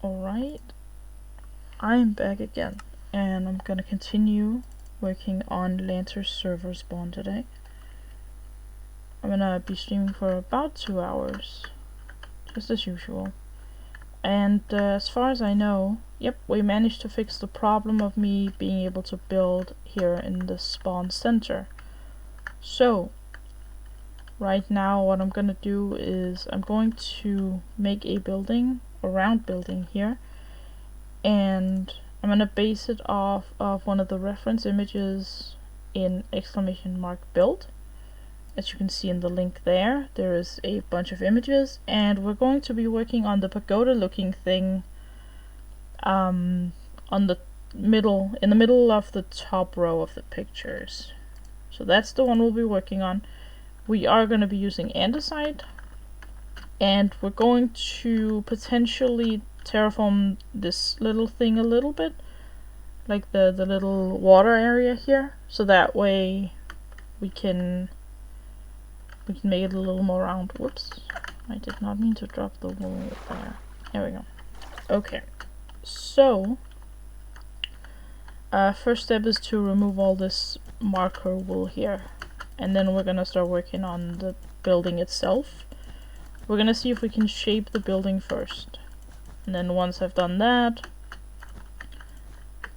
Alright, I'm back again, and I'm gonna continue working on Lancer server spawn today. I'm gonna be streaming for about 2 hours, just as usual. And as far as I know, yep, we managed to fix the problem of me being able to build here in the spawn center. So, right now what I'm gonna do is I'm going to make a building, a round building here, and I'm gonna base it off of one of the reference images in !build. As you can see in the link there is a bunch of images, and we're going to be working on the pagoda looking thing on the middle, in the middle of the top row of the pictures. So that's the one we'll be working on. We are going to be using andesite, and we're going to potentially terraform this little thing a little bit, like the little water area here, so that way we can make it a little more round. Whoops, I did not mean to drop the wool there. There we go. Okay, so first step is to remove all this marker wool here, and then we're gonna start working on the building itself. We're gonna see if we can shape the building first, and then once I've done that,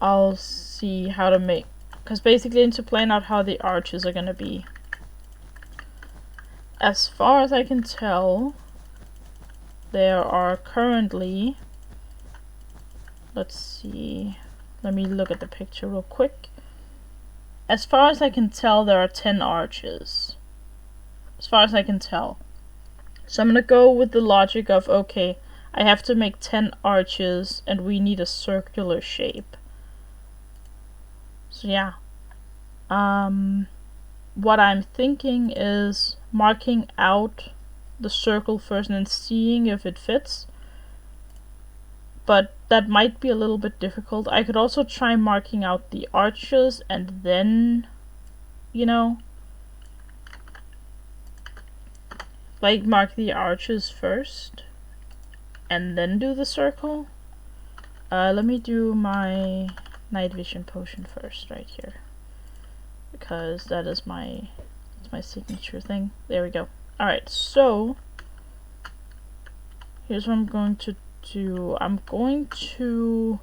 I'll see how to make, because basically I need to plan out how the arches are gonna be. As far as I can tell, there are currently, let's see, let me look at the picture real quick. As far as I can tell, there are 10 arches. As far as I can tell. So I'm gonna go with the logic of, okay, I have to make 10 arches and we need a circular shape. So yeah. What I'm thinking is marking out the circle first and then seeing if it fits. But that might be a little bit difficult. I could also try marking out the arches and then, you know, like mark the arches first and then do the circle. Let me do my night vision potion first right here, because that is my signature thing. There we go. Alright, so here's what I'm going to do. I'm going to,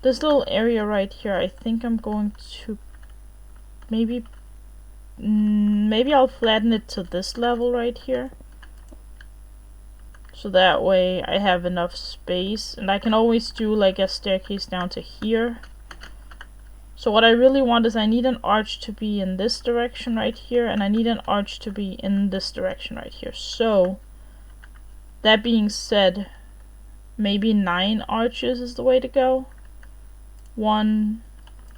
this little area right here, I think I'm going to maybe I'll flatten it to this level right here, so that way I have enough space, and I can always do like a staircase down to here. So what I really want is I need an arch to be in this direction right here, and I need an arch to be in this direction right here. So that being said, maybe 9 arches is the way to go. 1,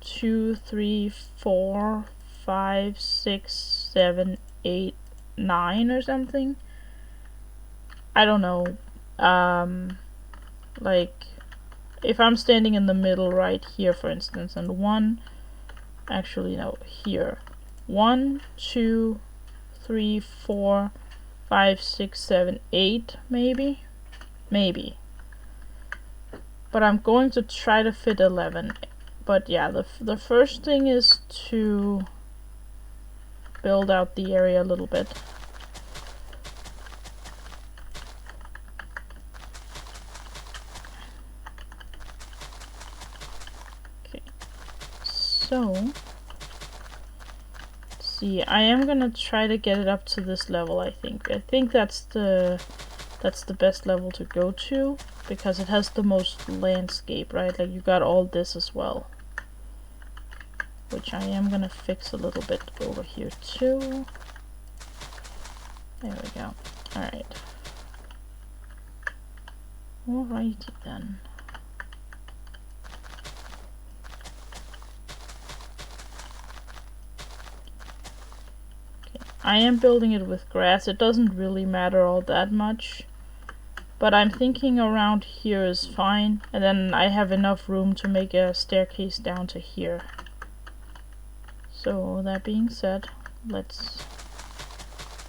2, 3, 4, 5, 6, 7, 8, 9 or something. I don't know. Like, if I'm standing in the middle right here, for instance, and here. 1, 2, 3, 4, 5, 6, 7, 8, maybe. But I'm going to try to fit 11. But yeah, the first thing is to build out the area a little bit. Okay, so see, I am gonna try to get it up to this level. I think that's the best level to go to, because it has the most landscape, right? Like, you got all this as well, which I am gonna fix a little bit over here too. There we go. Alright. Alrighty then. Okay. I am building it with grass. It doesn't really matter all that much, but I'm thinking around here is fine, and then I have enough room to make a staircase down to here. So that being said, let's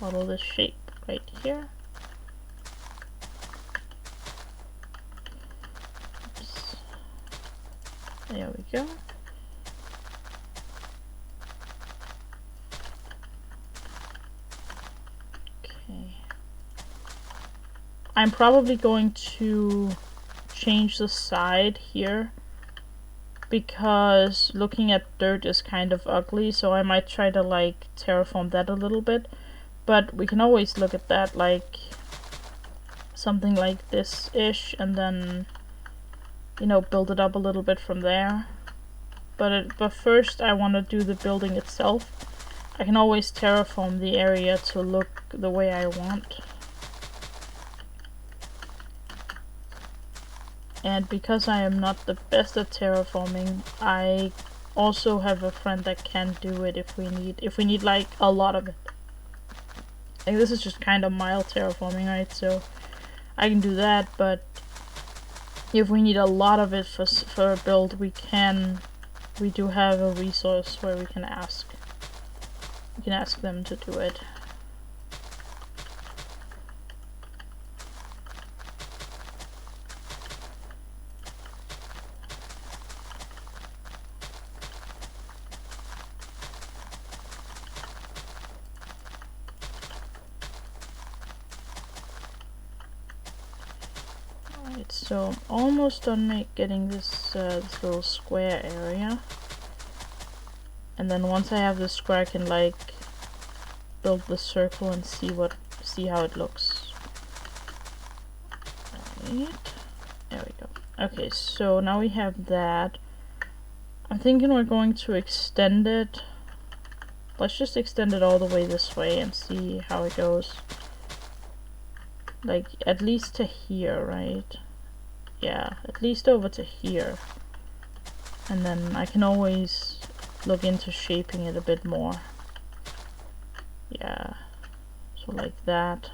model this shape right here. There we go. Okay. I'm probably going to change the side here because looking at dirt is kind of ugly, so I might try to like terraform that a little bit. But we can always look at that like something like this-ish and then, you know, build it up a little bit from there. But first I want to do the building itself. I can always terraform the area to look the way I want. And because I am not the best at terraforming, I also have a friend that can do it if we need like a lot of it. Like this is just kind of mild terraforming, right? So I can do that, but if we need a lot of it for a build, we do have a resource where we can ask them to do it. Alright, so I'm almost done getting this little square area. And then once I have the square, I can like build the circle and see how it looks. Right. There we go. Okay, so now we have that. I'm thinking we're going to extend it. Let's just extend it all the way this way and see how it goes. Like, at least to here, right? Yeah, at least over to here. And then I can always look into shaping it a bit more. Yeah. So like that.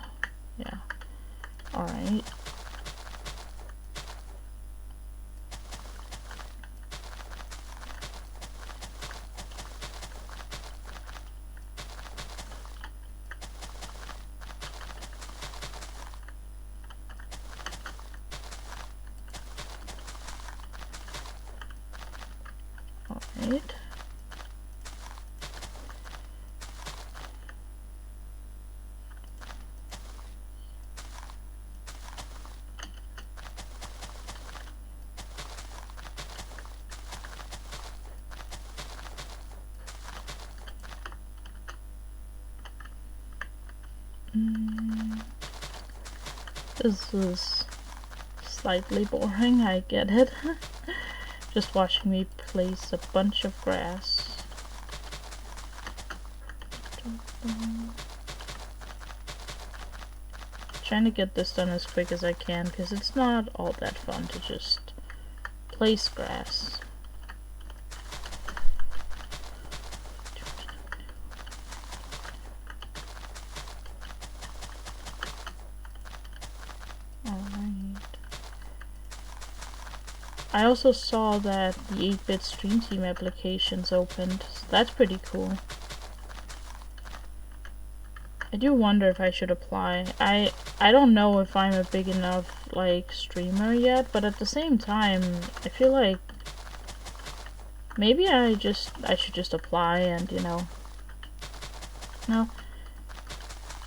Yeah. Alright. Alright. This is slightly boring, I get it. Just watching me place a bunch of grass. Trying to get this done as quick as I can because it's not all that fun to just place grass. I also saw that the 8-bit Stream Team application's opened, so that's pretty cool. I do wonder if I should apply. I don't know if I'm a big enough like streamer yet, but at the same time, I feel like maybe I should just apply and, you know,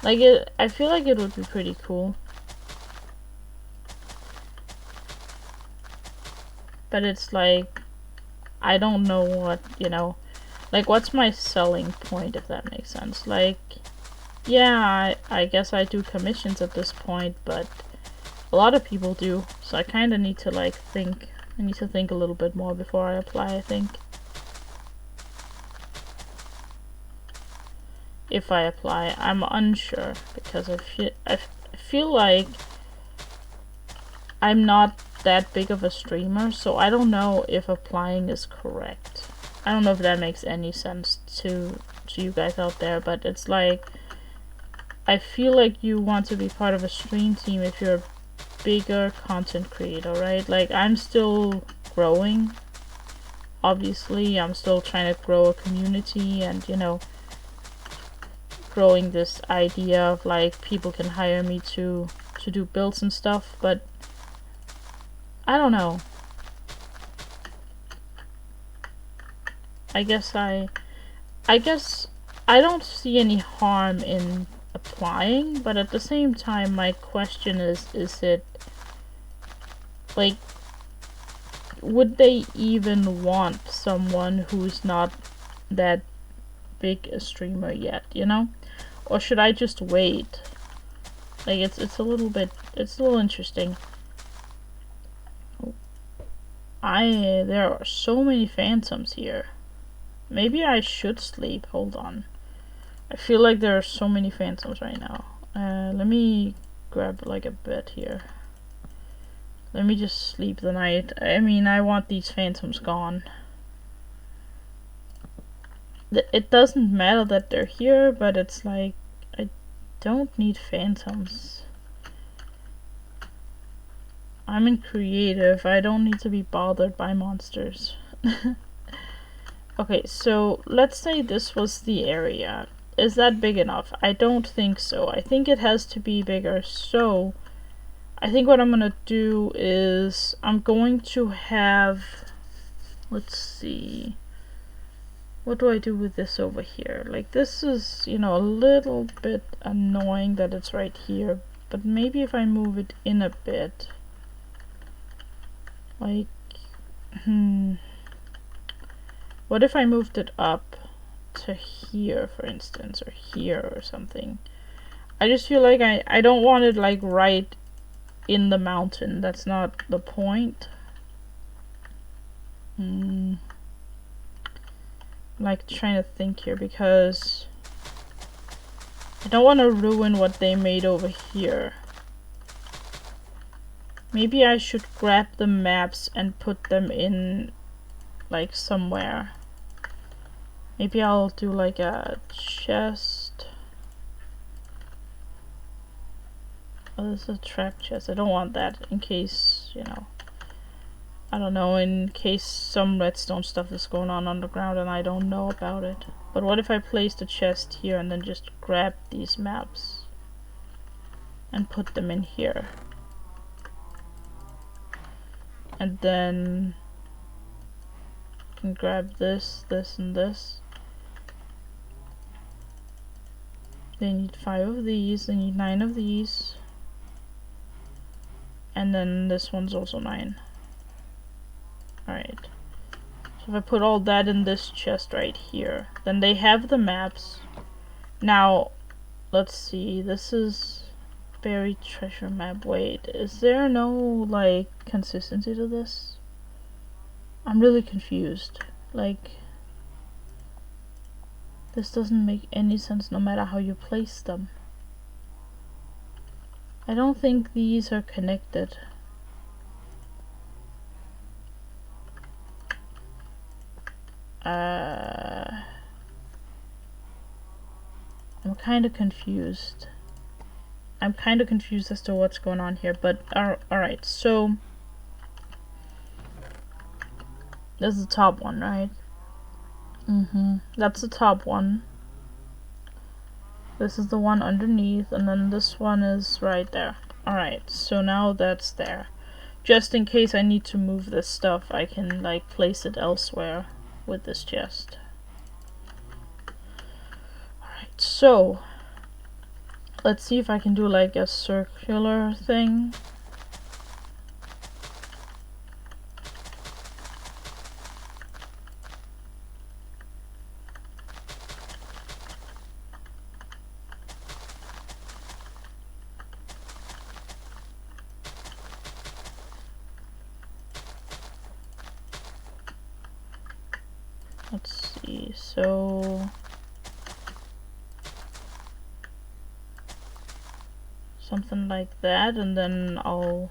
like I feel like it would be pretty cool. But it's like, I don't know what, you know, like what's my selling point, if that makes sense. Like, yeah, I guess I do commissions at this point, but a lot of people do, so I kind of need to like think. I need to think a little bit more before I apply, I think. If I apply, I'm unsure, because I feel like I'm not that big of a streamer, so I don't know if applying is correct. I don't know if that makes any sense to you guys out there, but it's like, I feel like you want to be part of a stream team if you're a bigger content creator, right? Like, I'm still growing. Obviously, I'm still trying to grow a community and, you know, growing this idea of like people can hire me to do builds and stuff, but I don't know. I guess I don't see any harm in applying, but at the same time my question is it like, would they even want someone who's not that big a streamer yet, you know? Or should I just wait? Like, it's a little interesting. There are so many phantoms here. Maybe I should sleep. Hold on. I feel like there are so many phantoms right now. Let me grab like a bed here. Let me just sleep the night. I mean, I want these phantoms gone. It doesn't matter that they're here, but it's like, I don't need phantoms. I'm in creative. I don't need to be bothered by monsters. Okay, so let's say this was the area. Is that big enough? I don't think so. I think it has to be bigger. So I think what I'm gonna do is I'm going to have, let's see, what do I do with this over here? Like, this is, you know, a little bit annoying that it's right here, but maybe if I move it in a bit, like, what if I moved it up to here, for instance, or here or something? I just feel like I don't want it like right in the mountain. That's not the point. Like, trying to think here, because I don't want to ruin what they made over here. Maybe I should grab the maps and put them in like somewhere. Maybe I'll do like a chest. Oh, this is a trap chest. I don't want that in case, you know, I don't know, in case some redstone stuff is going on underground and I don't know about it. But what if I place the chest here and then just grab these maps and put them in here? And then I can grab this, this, and this. They need 5 of these, they need 9 of these. And then this one's also 9. Alright. So if I put all that in this chest right here, then they have the maps. Now, let's see, this is buried treasure map. Wait, is there no, like, consistency to this? I'm really confused. Like, this doesn't make any sense no matter how you place them. I don't think these are connected. I'm kind of confused. I'm kind of confused as to what's going on here, but alright, so this is the top one, right? That's the top one. This is the one underneath, and then this one is right there. Alright, so now that's there. Just in case I need to move this stuff, I can like place it elsewhere with this chest. Alright, so let's see if I can do like a circular thing. Let's see, so something like that, and then I'll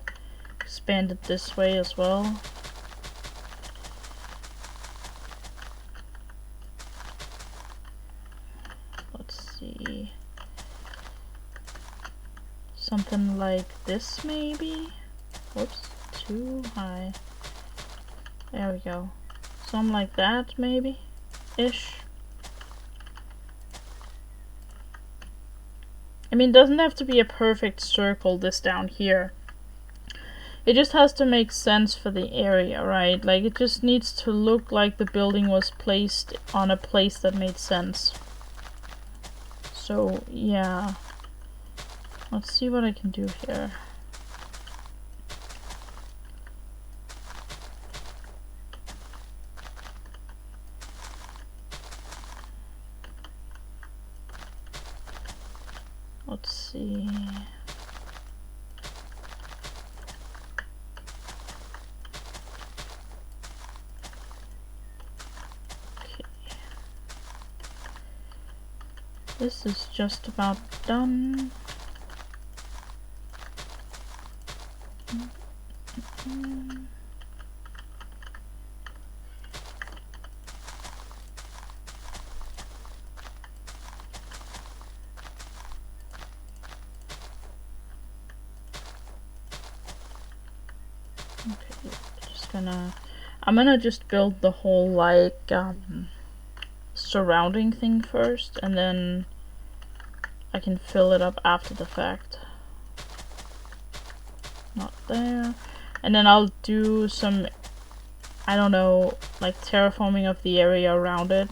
expand it this way as well. Let's see, something like this maybe. Whoops, too high. There we go. Something like that, maybe, ish. I mean, it doesn't have to be a perfect circle, this down here. It just has to make sense for the area, right? Like, it just needs to look like the building was placed on a place that made sense. So, yeah. Let's see what I can do here. Let's see. Okay. This is just about done. Okay, I'm gonna just build the whole, like, surrounding thing first, and then I can fill it up after the fact. Not there. And then I'll do some, I don't know, like terraforming of the area around it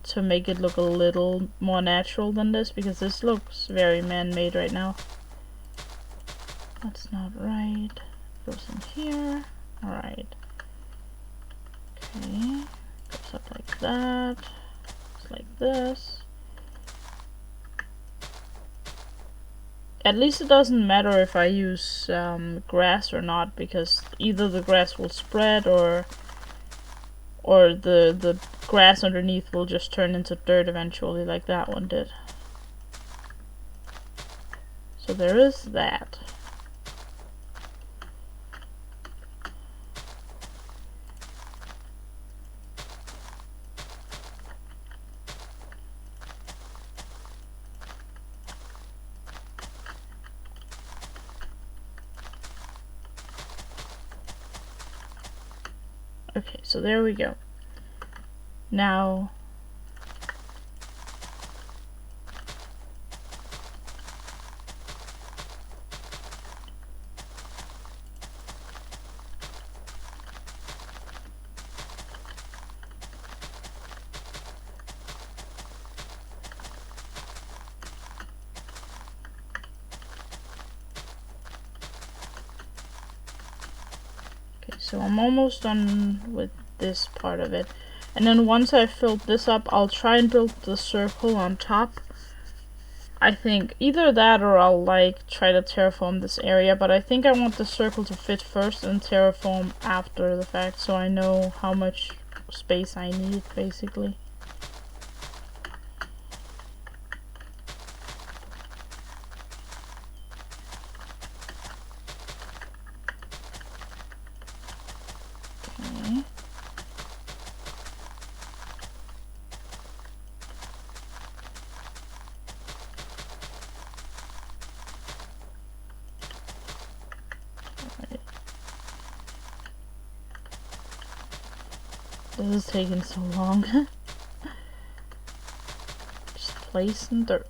to make it look a little more natural than this, because this looks very man-made right now. That's not right. Goes in here. Alright. Okay. Goes up like that. It's like this. At least it doesn't matter if I use grass or not, because either the grass will spread or the grass underneath will just turn into dirt eventually, like that one did. So there is that. Okay, so there we go. Now, okay, so I'm almost done with this part of it. And then once I've filled this up, I'll try and build the circle on top. I think either that or I'll like try to terraform this area, but I think I want the circle to fit first and terraform after the fact, so I know how much space I need, basically. Okay. This is taking so long. Just placing dirt.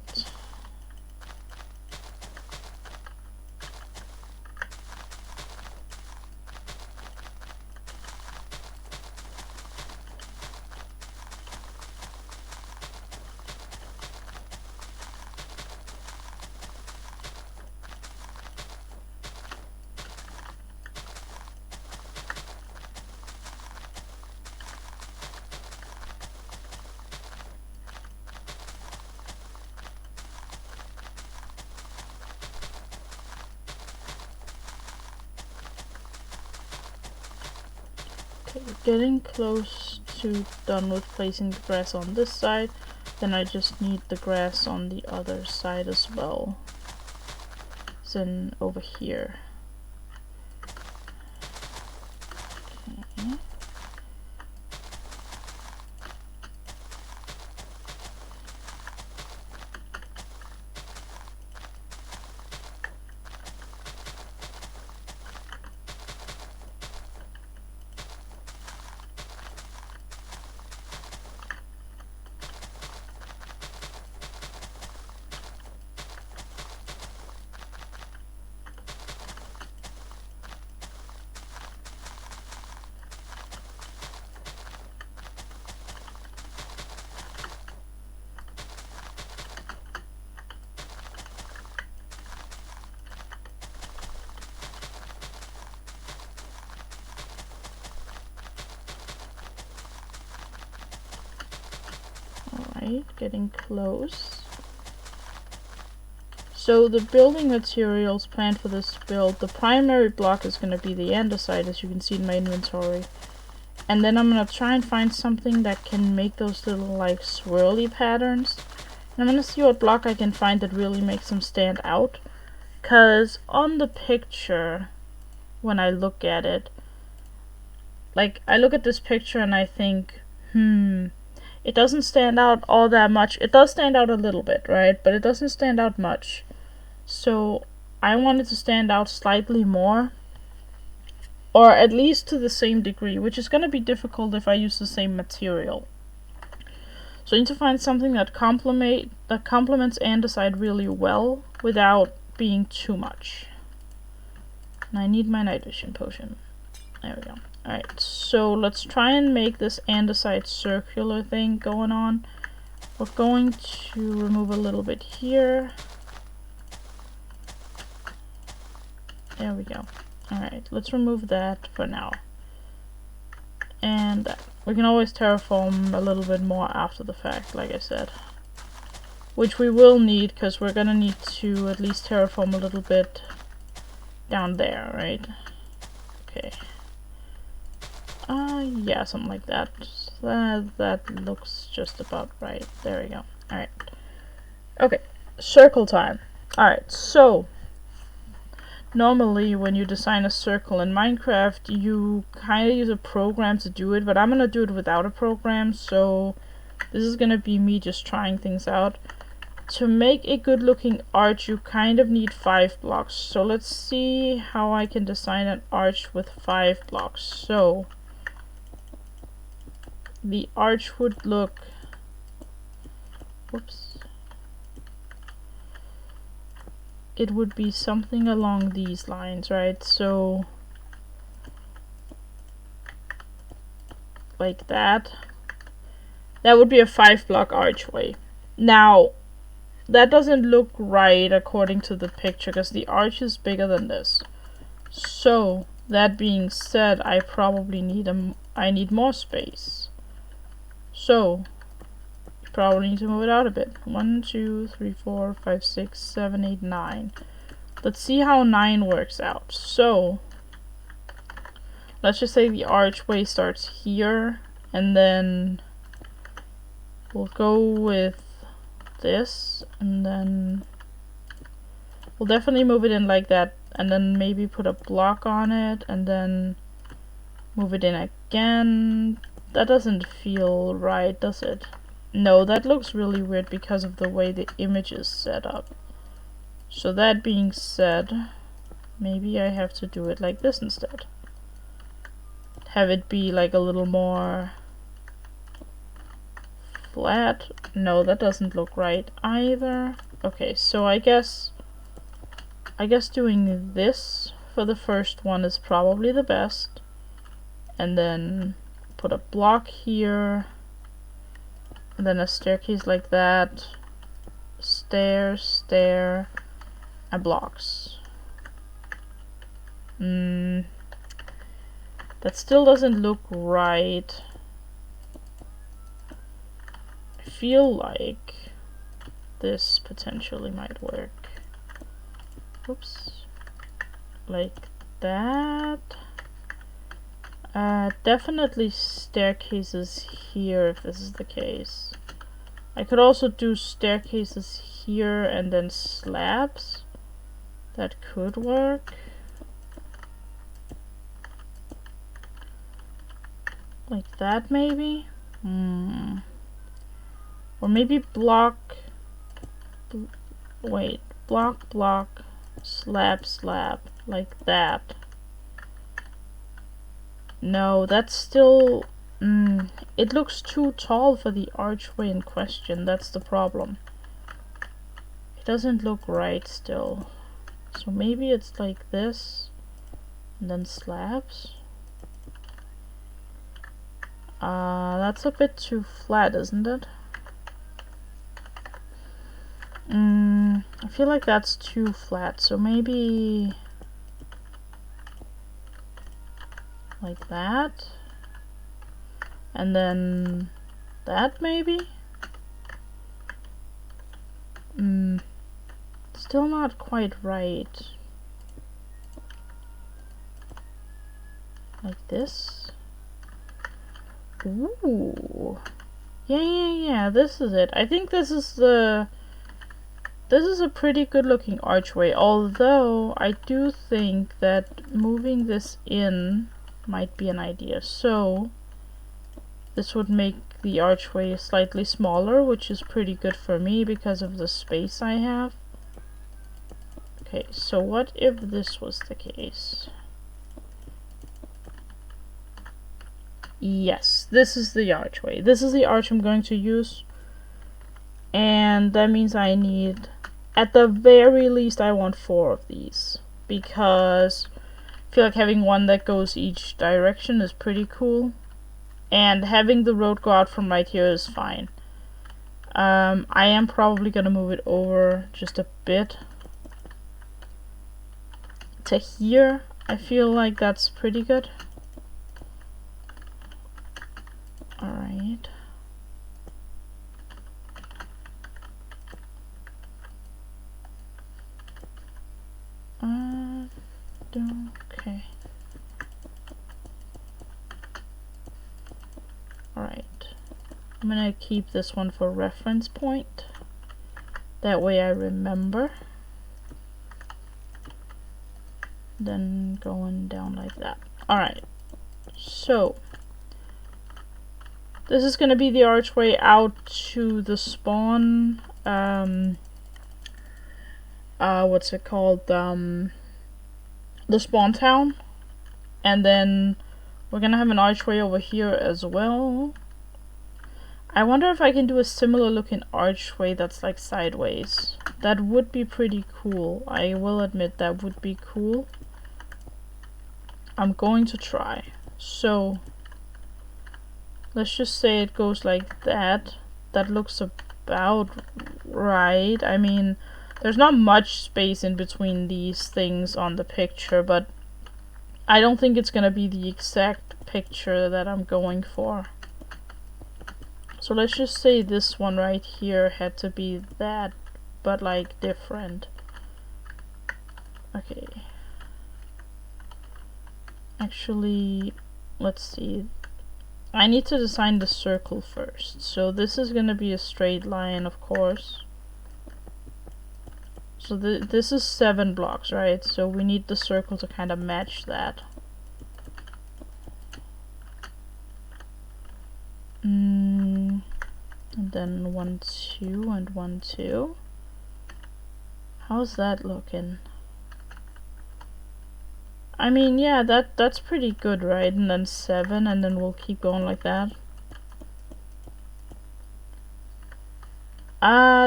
Getting close to done with placing the grass on this side, then I just need the grass on the other side as well. Then over here. Okay. Alright, getting close. So the building materials planned for this build, the primary block is going to be the andesite, as you can see in my inventory. And then I'm going to try and find something that can make those little like swirly patterns. And I'm going to see what block I can find that really makes them stand out. Because on the picture, when I look at it, like I look at this picture and I think, it doesn't stand out all that much. It does stand out a little bit, right? But it doesn't stand out much. So I want it to stand out slightly more, or at least to the same degree, which is going to be difficult if I use the same material. So I need to find something that complements andesite really well without being too much. And I need my night vision potion. There we go. Alright, so let's try and make this andesite circular thing going on. We're going to remove a little bit here. There we go. Alright, let's remove that for now. And we can always terraform a little bit more after the fact, like I said. Which we will need, because we're gonna need to at least terraform a little bit down there, right? Okay. Yeah, something like that. That looks just about right. There we go. Alright. Okay, circle time. Alright, so normally when you design a circle in Minecraft, you kind of use a program to do it, but I'm gonna do it without a program, so this is gonna be me just trying things out. To make a good looking arch, you kind of need 5 blocks. So let's see how I can design an arch with 5 blocks. So the arch would look, whoops, it would be something along these lines, right? So like that. That would be a 5-block archway. Now that doesn't look right according to the picture, because the arch is bigger than this. So that being said, I probably need I need more space. So you probably need to move it out a bit. 1, 2, 3, 4, 5, 6, 7, 8, 9. Let's see how 9 works out. So let's just say the archway starts here, and then we'll go with this, and then we'll definitely move it in like that, and then maybe put a block on it, and then move it in again. That doesn't feel right, does it? No, that looks really weird because of the way the image is set up. So that being said, maybe I have to do it like this instead. Have it be like a little more flat. No, that doesn't look right either. Okay, so I guess doing this for the first one is probably the best. And then put a block here, and then a staircase like that. Stair, stair, and blocks. That still doesn't look right. I feel like this potentially might work. Oops. Like that. Definitely staircases here if this is the case. I could also do staircases here and then slabs. That could work. Like that maybe? Or maybe block, block, block, slab, slab, like that. No, that's still, it looks too tall for the archway in question, that's the problem. It doesn't look right still. So maybe it's like this, and then slabs. That's a bit too flat, isn't it? I feel like that's too flat, so maybe like that, and then that maybe. Still not quite right. Like this. Ooh. Yeah, this is it. I think this is a pretty good looking archway, although I do think that moving this in might be an idea. So this would make the archway slightly smaller, which is pretty good for me because of the space I have. Okay, so what if this was the case? Yes, this is the archway. This is the arch I'm going to use. And that means I need, at the very least, I want 4 of these. Because I feel like having one that goes each direction is pretty cool. And having the road go out from right here is fine. I am probably gonna move it over just a bit to here. I feel like that's pretty good. Alright. Okay. Alright. I'm gonna keep this one for reference point. That way I remember. Then going down like that. Alright. So this is gonna be the archway out to the spawn. What's it called? The spawn town. And then we're gonna have an archway over here as well. I wonder if I can do a similar looking archway that's like sideways. That would be pretty cool. I will admit that would be cool. I'm going to try. So let's just say it goes like that. That looks about right. I mean, there's not much space in between these things on the picture, but I don't think it's gonna be the exact picture that I'm going for. So let's just say this one right here had to be that, but like different. Okay. Actually, let's see. I need to design the circle first. So this is gonna be a straight line, of course. So this is 7 blocks, right? So we need the circle to kind of match that. And then 1, 2, and 1, 2. How's that looking? I mean, yeah, that's pretty good, right? And then 7, and then we'll keep going like that.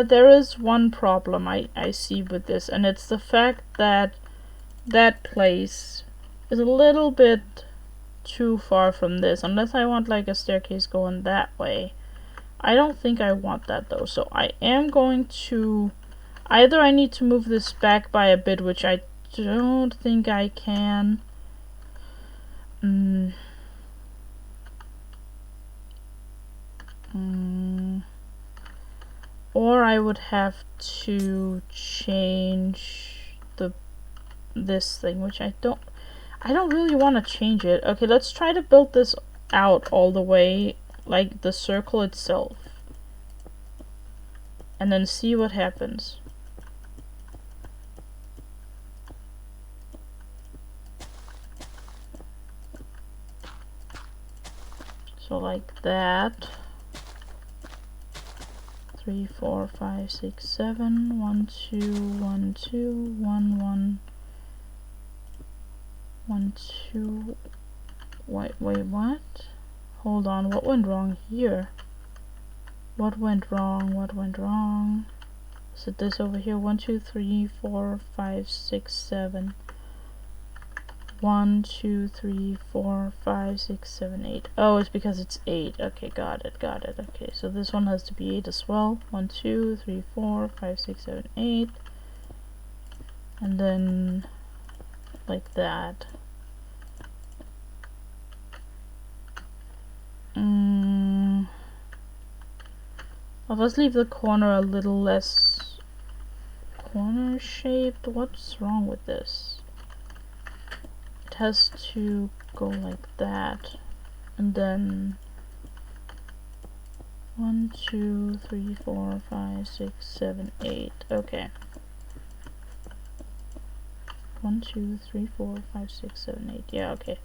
There is one problem I see with this, and it's the fact that that place is a little bit too far from this, unless I want like a staircase going that way. I don't think I want that though, so I am going to, either I need to move this back by a bit, which I don't think I can. Or I would have to change this thing, which I don't really want to change it. Okay, let's try to build this out all the way, like the circle itself, and then see what happens. So like that. 3, 4, 5, 6, 7. 1, 2, 1, 2, 1, 1, 1, 2. Wait, what? Hold on, what went wrong here? What went wrong? Is it this over here? 1, 2, 3, 4, 5, 6, 7. 1, 2, 3, 4, 5, 6, 7, 8. Oh, it's because it's 8. Okay, got it. Okay, so this one has to be 8 as well. 1, 2, 3, 4, 5, 6, 7, 8. And then like that. I'll just leave the corner a little less corner shaped. What's wrong with this? It has to go like that. And then 1, 2, 3, 4, 5, 6, 7, 8. Okay. 1, 2, 3, 4, 5, 6, 7, 8. Yeah, okay.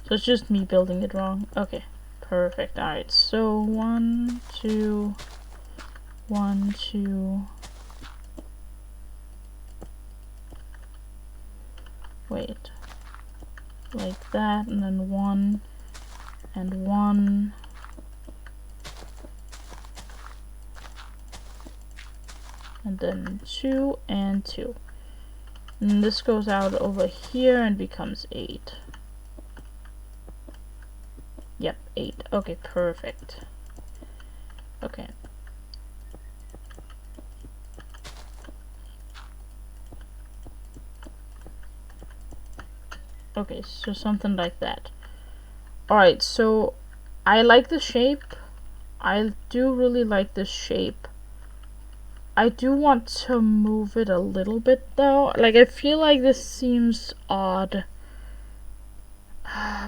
So it's just me building it wrong. Okay. Perfect. Alright, so 1, 2, 1, 2. Wait. Like that, and then 1 and 1. And then 2 and 2. And this goes out over here and becomes 8. Yep, 8. Okay, perfect. Okay. Okay, so something like that. Alright, so I like the shape. I do really like this shape. I do want to move it a little bit though. Like, I feel like this seems odd.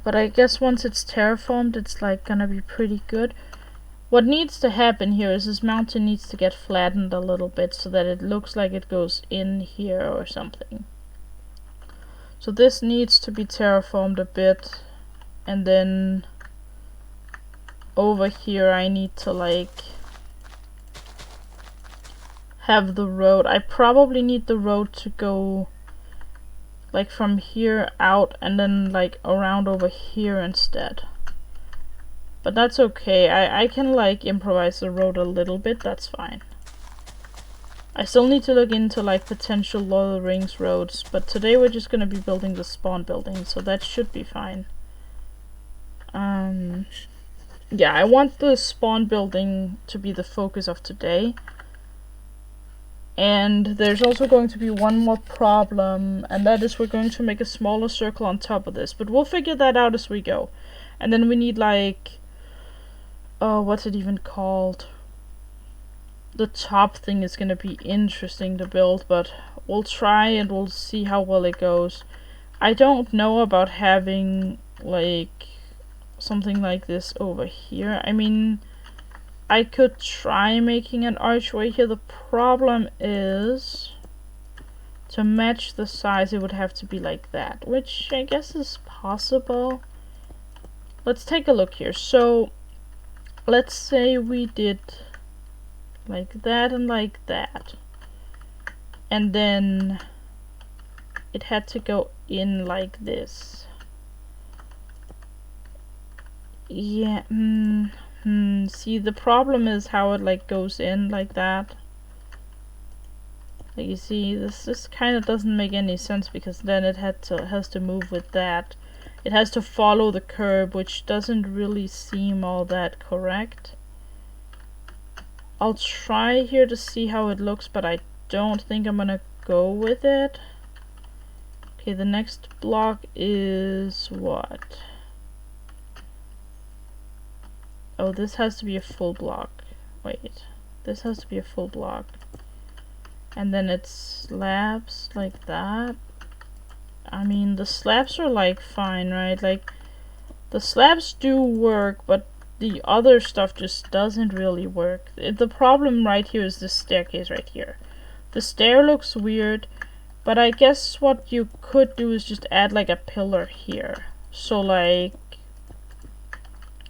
But I guess once it's terraformed, it's like gonna be pretty good. What needs to happen here is this mountain needs to get flattened a little bit so that it looks like it goes in here or something. So this needs to be terraformed a bit, and then over here I need to like have the road. I probably need the road to go like from here out and then like around over here instead. But that's okay. I can like improvise the road a little bit, that's fine. I still need to look into like potential Lord of the Rings roads, but today we're just gonna be building the spawn building, so that should be fine. Yeah, I want the spawn building to be the focus of today. And there's also going to be one more problem, and that is we're going to make a smaller circle on top of this, but we'll figure that out as we go. And then we need like, what's it even called? The top thing is gonna be interesting to build, but we'll try and we'll see how well it goes. I don't know about having like something like this over here. I mean, I could try making an archway here. The problem is to match the size it would have to be like that, which I guess is possible. Let's take a look here. So let's say we did like that and like that, and then it had to go in like this. Yeah, see, the problem is how it like goes in like that. Like, you see, this kind of doesn't make any sense, because then it has to move with that. It has to follow the curb, which doesn't really seem all that correct. I'll try here to see how it looks, but I don't think I'm gonna go with it. Okay, the next block is what? Oh, this has to be a full block. Wait, this has to be a full block. And then it's slabs like that. I mean, the slabs are like fine, right? Like, the slabs do work, but the other stuff just doesn't really work. The problem right here is this staircase right here. The stair looks weird, but I guess what you could do is just add like a pillar here. So like,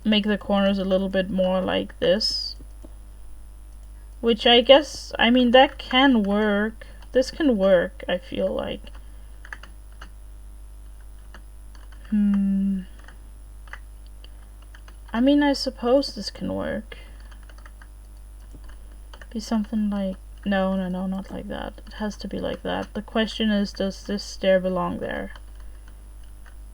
make the corners a little bit more like this. Which I guess, I mean, that can work. This can work, I feel like. I mean, I suppose this can work. Be something like... No, not like that. It has to be like that. The question is, does this stair belong there?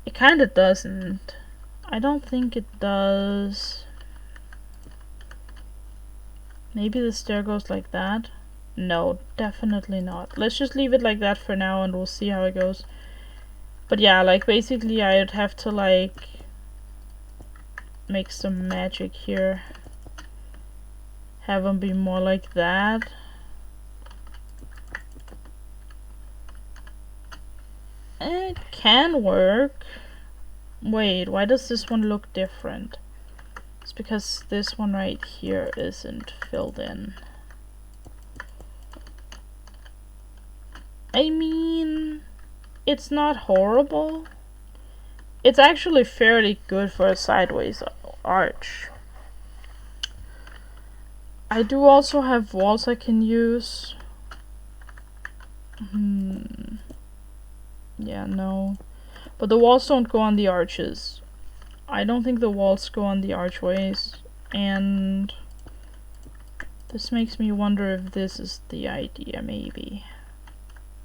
It kinda doesn't. I don't think it does. Maybe the stair goes like that? No, definitely not. Let's just leave it like that for now and we'll see how it goes. But yeah, like, basically I'd have to like make some magic here. Have them be more like that. It can work. Wait, why does this one look different? It's because this one right here isn't filled in. I mean, it's not horrible. It's actually fairly good for a sideways arch. I do also have walls I can use. Yeah, no. But the walls don't go on the arches. I don't think the walls go on the archways. And this makes me wonder if this is the idea, maybe.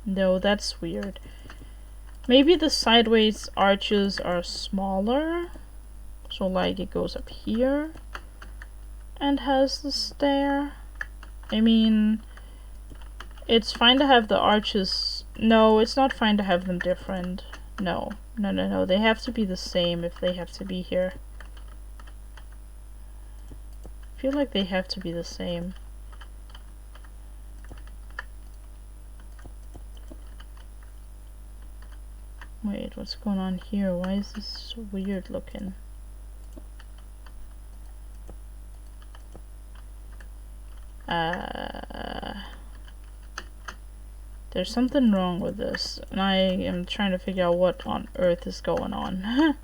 No, that's weird. Maybe the sideways arches are smaller. So like it goes up here and has the stair. I mean, it's fine to have the arches. No, it's not fine to have them different. No. They have to be the same if they have to be here. I feel like they have to be the same. Wait, what's going on here? Why is this so weird looking? There's something wrong with this, and I am trying to figure out what on earth is going on.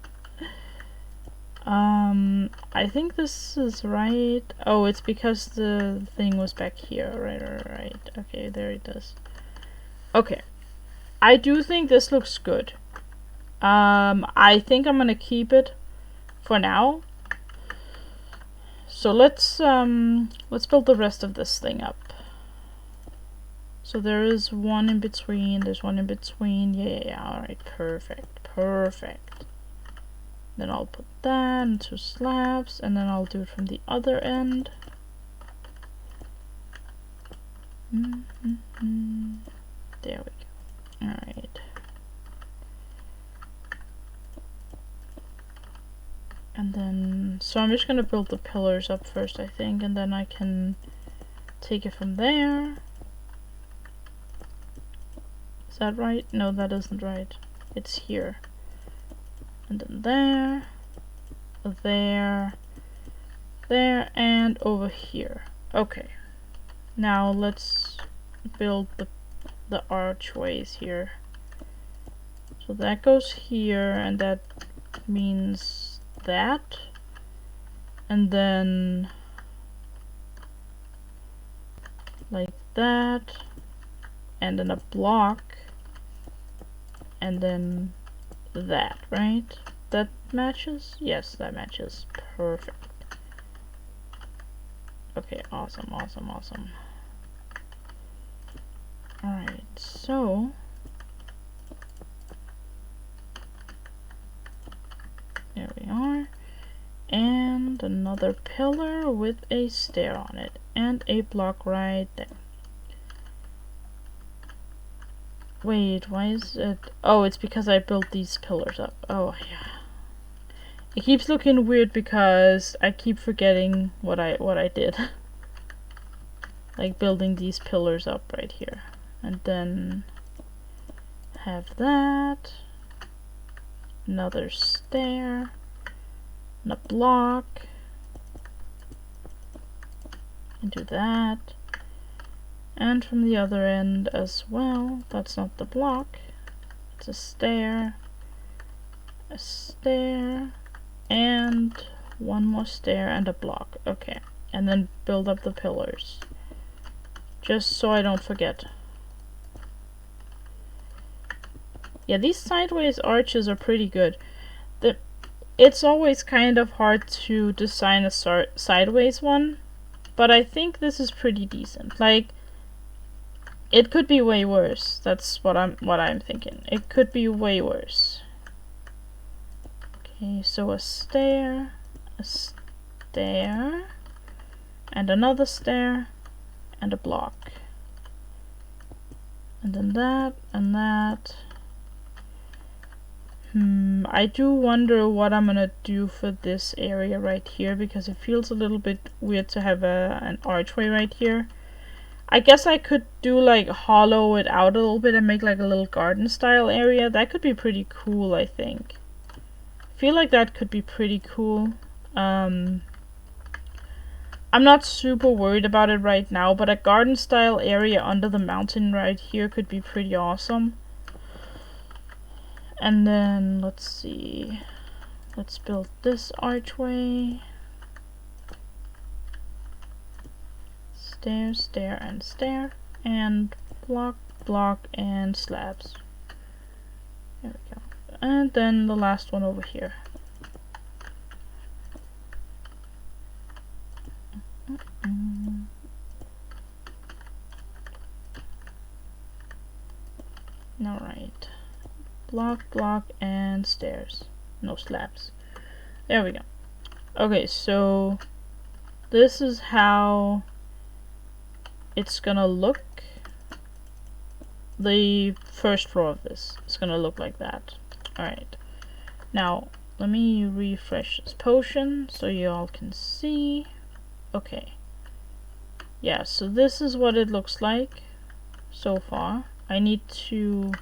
I think this is right. Oh, it's because the thing was back here. Right. Okay, there it is. Okay. I do think this looks good. I think I'm gonna keep it for now. So let's build the rest of this thing up. So there is one in between, there's one in between. Yeah, alright, perfect. Then I'll put that into slabs, and then I'll do it from the other end. There we go. Alright. And then, so I'm just gonna build the pillars up first, I think, and then I can take it from there. Is that right? No, that isn't right. It's here. And then there, and over here. Okay. Now let's build the archways here. So that goes here, and that means that. And then like that. And then a block. And then that, right? That matches? Yes, that matches. Perfect. Okay, awesome. Alright, so there we are. And another pillar with a stair on it. And a block right there. Wait, why is it? Oh, it's because I built these pillars up. Oh, yeah. It keeps looking weird because I keep forgetting what I did. Like building these pillars up right here. And then have that. Another stair. And a block. And do that. And from the other end as well. That's not the block. It's a stair. A stair. And one more stair and a block. Okay. And then build up the pillars. Just so I don't forget. Yeah, these sideways arches are pretty good. It's always kind of hard to design a sideways one. But I think this is pretty decent. Like, it could be way worse. That's what I'm thinking. It could be way worse. Okay, so a stair, and another stair, and a block. And then that, and that. I do wonder what I'm gonna do for this area right here, because it feels a little bit weird to have an archway right here. I guess I could do like hollow it out a little bit and make like a little garden style area. That could be pretty cool, I think. I feel like that could be pretty cool. I'm not super worried about it right now, but a garden style area under the mountain right here could be pretty awesome. And then let's see. Let's build this archway. Stair, stair, and stair. And block, block, and slabs. There we go. And then the last one over here. Alright. Block, block, and stairs. No slabs. There we go. Okay, so this is how it's gonna look. The first floor of this is gonna look like that. Alright. Now, let me refresh this potion so you all can see. Okay. Yeah, so this is what it looks like so far. I need to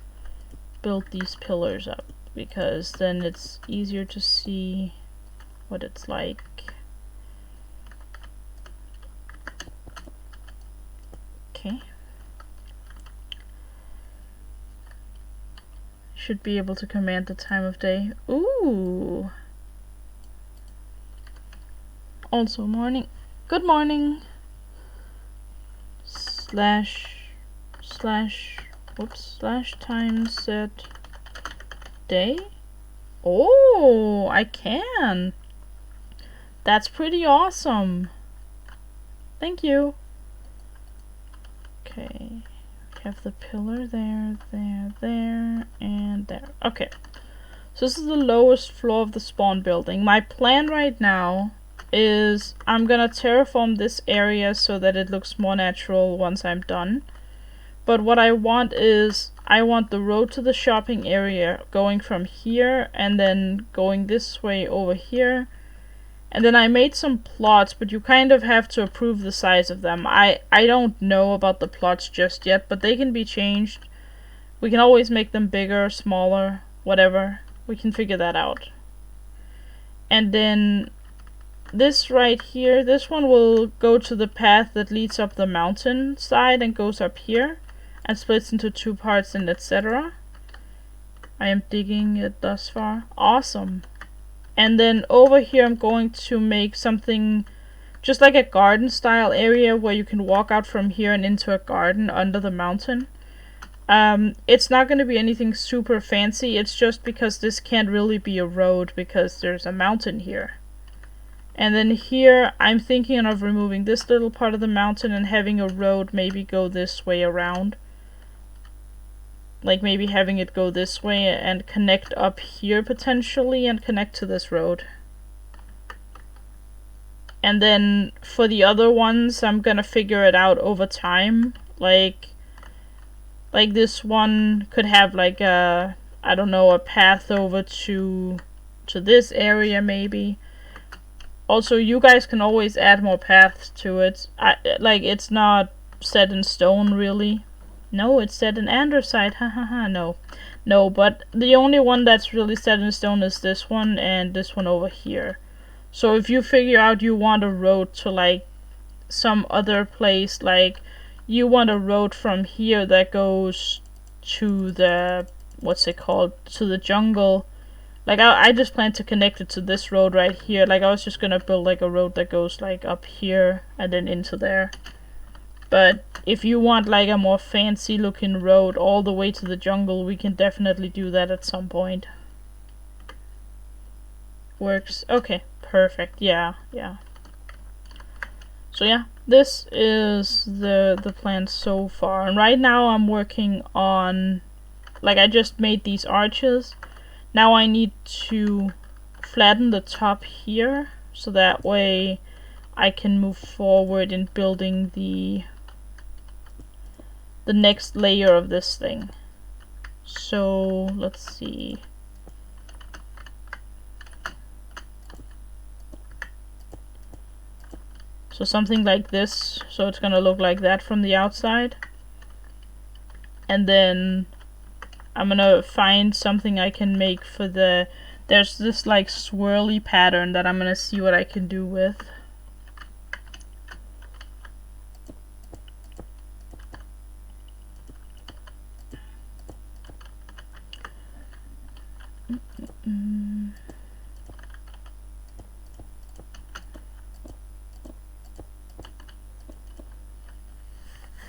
build these pillars up because then it's easier to see what it's like. Okay. Should be able to command the time of day. Ooh. Also morning. Good morning. Slash time set day. Oh, I can. That's pretty awesome. Thank you. Okay. We have the pillar there, there, and there. Okay. So this is the lowest floor of the spawn building. My plan right now is I'm gonna terraform this area so that it looks more natural once I'm done. But what I want is, I want the road to the shopping area going from here and then going this way over here. And then I made some plots, but you kind of have to approve the size of them. I don't know about the plots just yet, but they can be changed. We can always make them bigger, smaller, whatever. We can figure that out. And then this right here, this one will go to the path that leads up the mountain side and goes up here and splits into two parts and etc. I am digging it thus far. Awesome. And then over here I'm going to make something just like a garden style area where you can walk out from here and into a garden under the mountain. It's not going to be anything super fancy, it's just because this can't really be a road because there's a mountain here. And then here I'm thinking of removing this little part of the mountain and having a road maybe go this way around. Like maybe having it go this way and connect up here potentially and connect to this road. And then for the other ones I'm gonna figure it out over time. Like this one could have like a, I don't know, a path over to this area maybe. Also, you guys can always add more paths to it. Like it's not set in stone really. No, it's set in andesite, hahaha, no. No, but the only one that's really set in stone is this one and this one over here. So if you figure out you want a road to like some other place, like you want a road from here that goes to the, what's it called, to the jungle. Like I just plan to connect it to this road right here. Like I was just gonna build like a road that goes like up here and then into there. But if you want like a more fancy looking road all the way to the jungle, we can definitely do that at some point. Works. Okay, perfect. Yeah. So yeah, this is the plan so far. And right now I'm working on, like I just made these arches. Now I need to flatten the top here so that way I can move forward in building the next layer of this thing. So let's see. So something like this, so it's gonna look like that from the outside. And then I'm gonna find something I can make for there's this like swirly pattern that I'm gonna see what I can do with.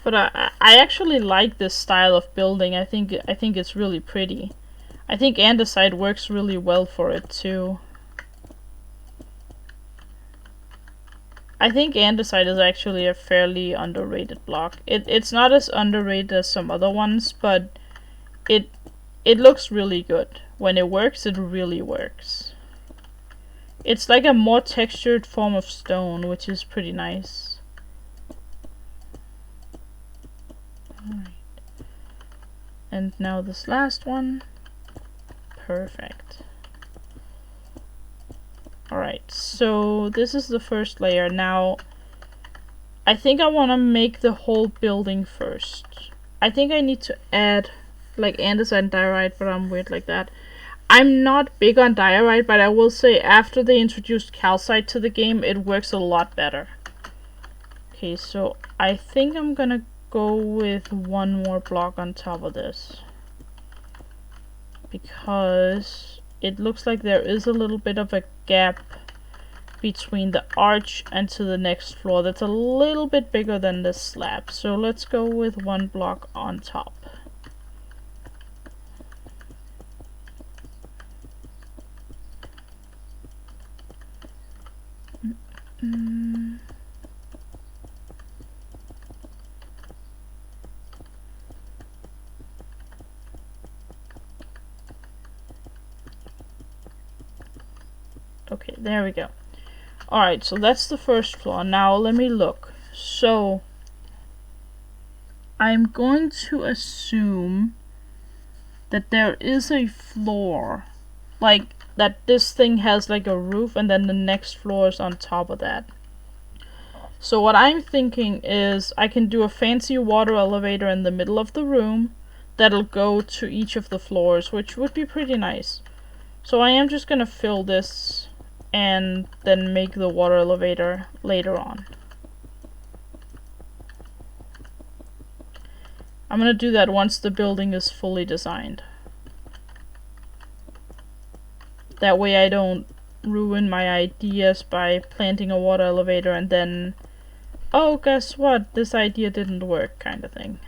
But I actually like this style of building. I think it's really pretty. I think andesite works really well for it too. I think andesite is actually a fairly underrated block. It's not as underrated as some other ones, but it looks really good. When it works, it really works. It's like a more textured form of stone, which is pretty nice. Alright. And now this last one. Perfect. Alright, so this is the first layer. Now, I think I want to make the whole building first. I think I need to add like andesite and diorite, but I'm weird like that. I'm not big on diorite, but I will say after they introduced calcite to the game, it works a lot better. Okay, so I think I'm gonna go with one more block on top of this, because it looks like there is a little bit of a gap between the arch and to the next floor that's a little bit bigger than this slab. So let's go with one block on top. Okay, there we go. Alright, so that's the first floor. Now let me look. So I'm going to assume that there is a floor, like that this thing has like a roof and then the next floor is on top of that. So what I'm thinking is I can do a fancy water elevator in the middle of the room that'll go to each of the floors, which would be pretty nice. So I am just gonna fill this and then make the water elevator later on. I'm gonna do that once the building is fully designed. That way I don't ruin my ideas by planting a water elevator and then, oh, guess what, this idea didn't work, kind of thing.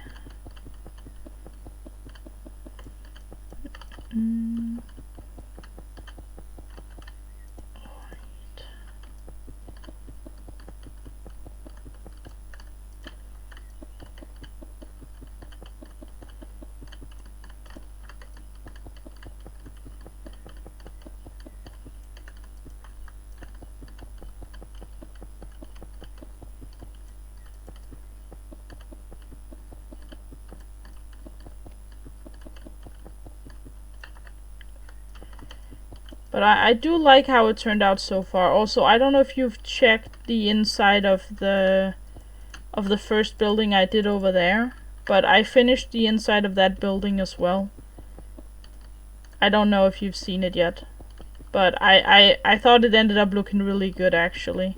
But I do like how it turned out so far. Also, I don't know if you've checked the inside of the first building I did over there, but I finished the inside of that building as well. I don't know if you've seen it yet, but I thought it ended up looking really good actually.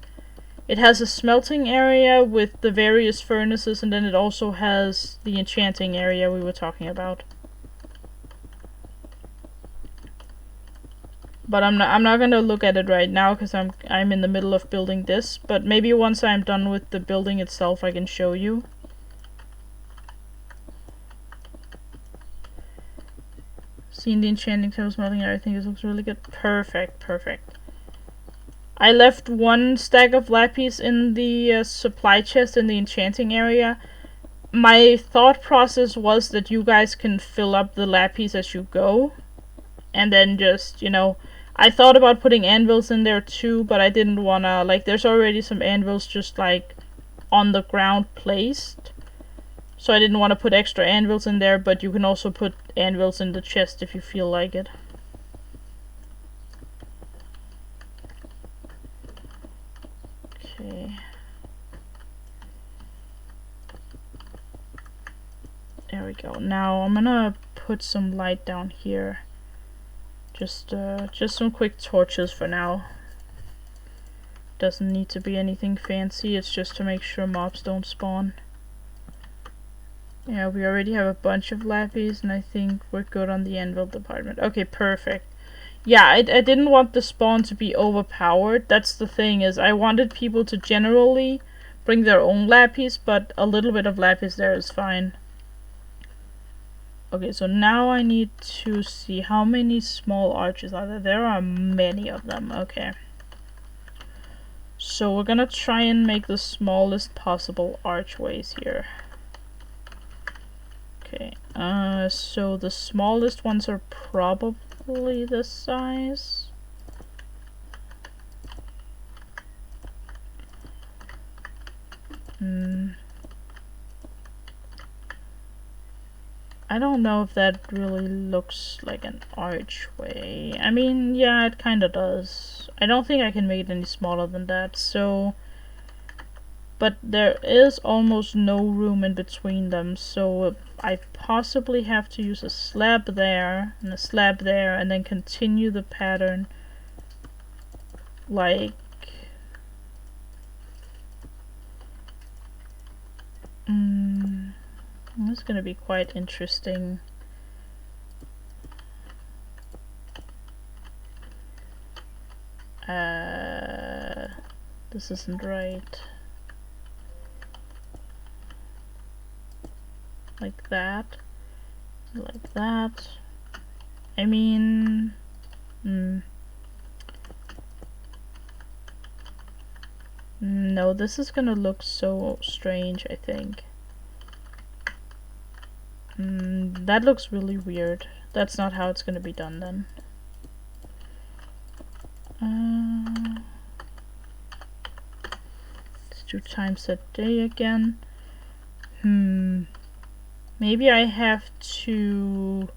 It has a smelting area with the various furnaces, and then it also has the enchanting area we were talking about. But I'm not gonna look at it right now because I'm in the middle of building this. But maybe once I'm done with the building itself, I can show you. Seeing the enchanting table smelting area, I think this looks really good. Perfect, perfect. I left one stack of lapis in the supply chest in the enchanting area. My thought process was that you guys can fill up the lapis as you go, and then just, you know, I thought about putting anvils in there too, but I didn't wanna, like, there's already some anvils just, like, on the ground placed. So I didn't want to put extra anvils in there, but you can also put anvils in the chest if you feel like it. Okay. There we go. Now I'm gonna put some light down here. Just some quick torches for now. Doesn't need to be anything fancy, it's just to make sure mobs don't spawn. Yeah, we already have a bunch of lapis, and I think we're good on the anvil department. Okay, perfect. Yeah, I didn't want the spawn to be overpowered. That's the thing, is I wanted people to generally bring their own lapis, but a little bit of lapis there is fine. Okay, so now I need to see how many small arches are there. There are many of them, okay. So we're gonna try and make the smallest possible archways here. Okay, so the smallest ones are probably this size. I don't know if that really looks like an archway. I mean, yeah, it kinda does. I don't think I can make it any smaller than that, so... But there is almost no room in between them, so I possibly have to use a slab there, and a slab there, and then continue the pattern like... This is gonna be quite interesting. This isn't right. Like that. Like that. I mean... No, this is gonna look so strange, I think. That looks really weird. That's not how it's gonna be done then. Let's do times a day again. Maybe I have to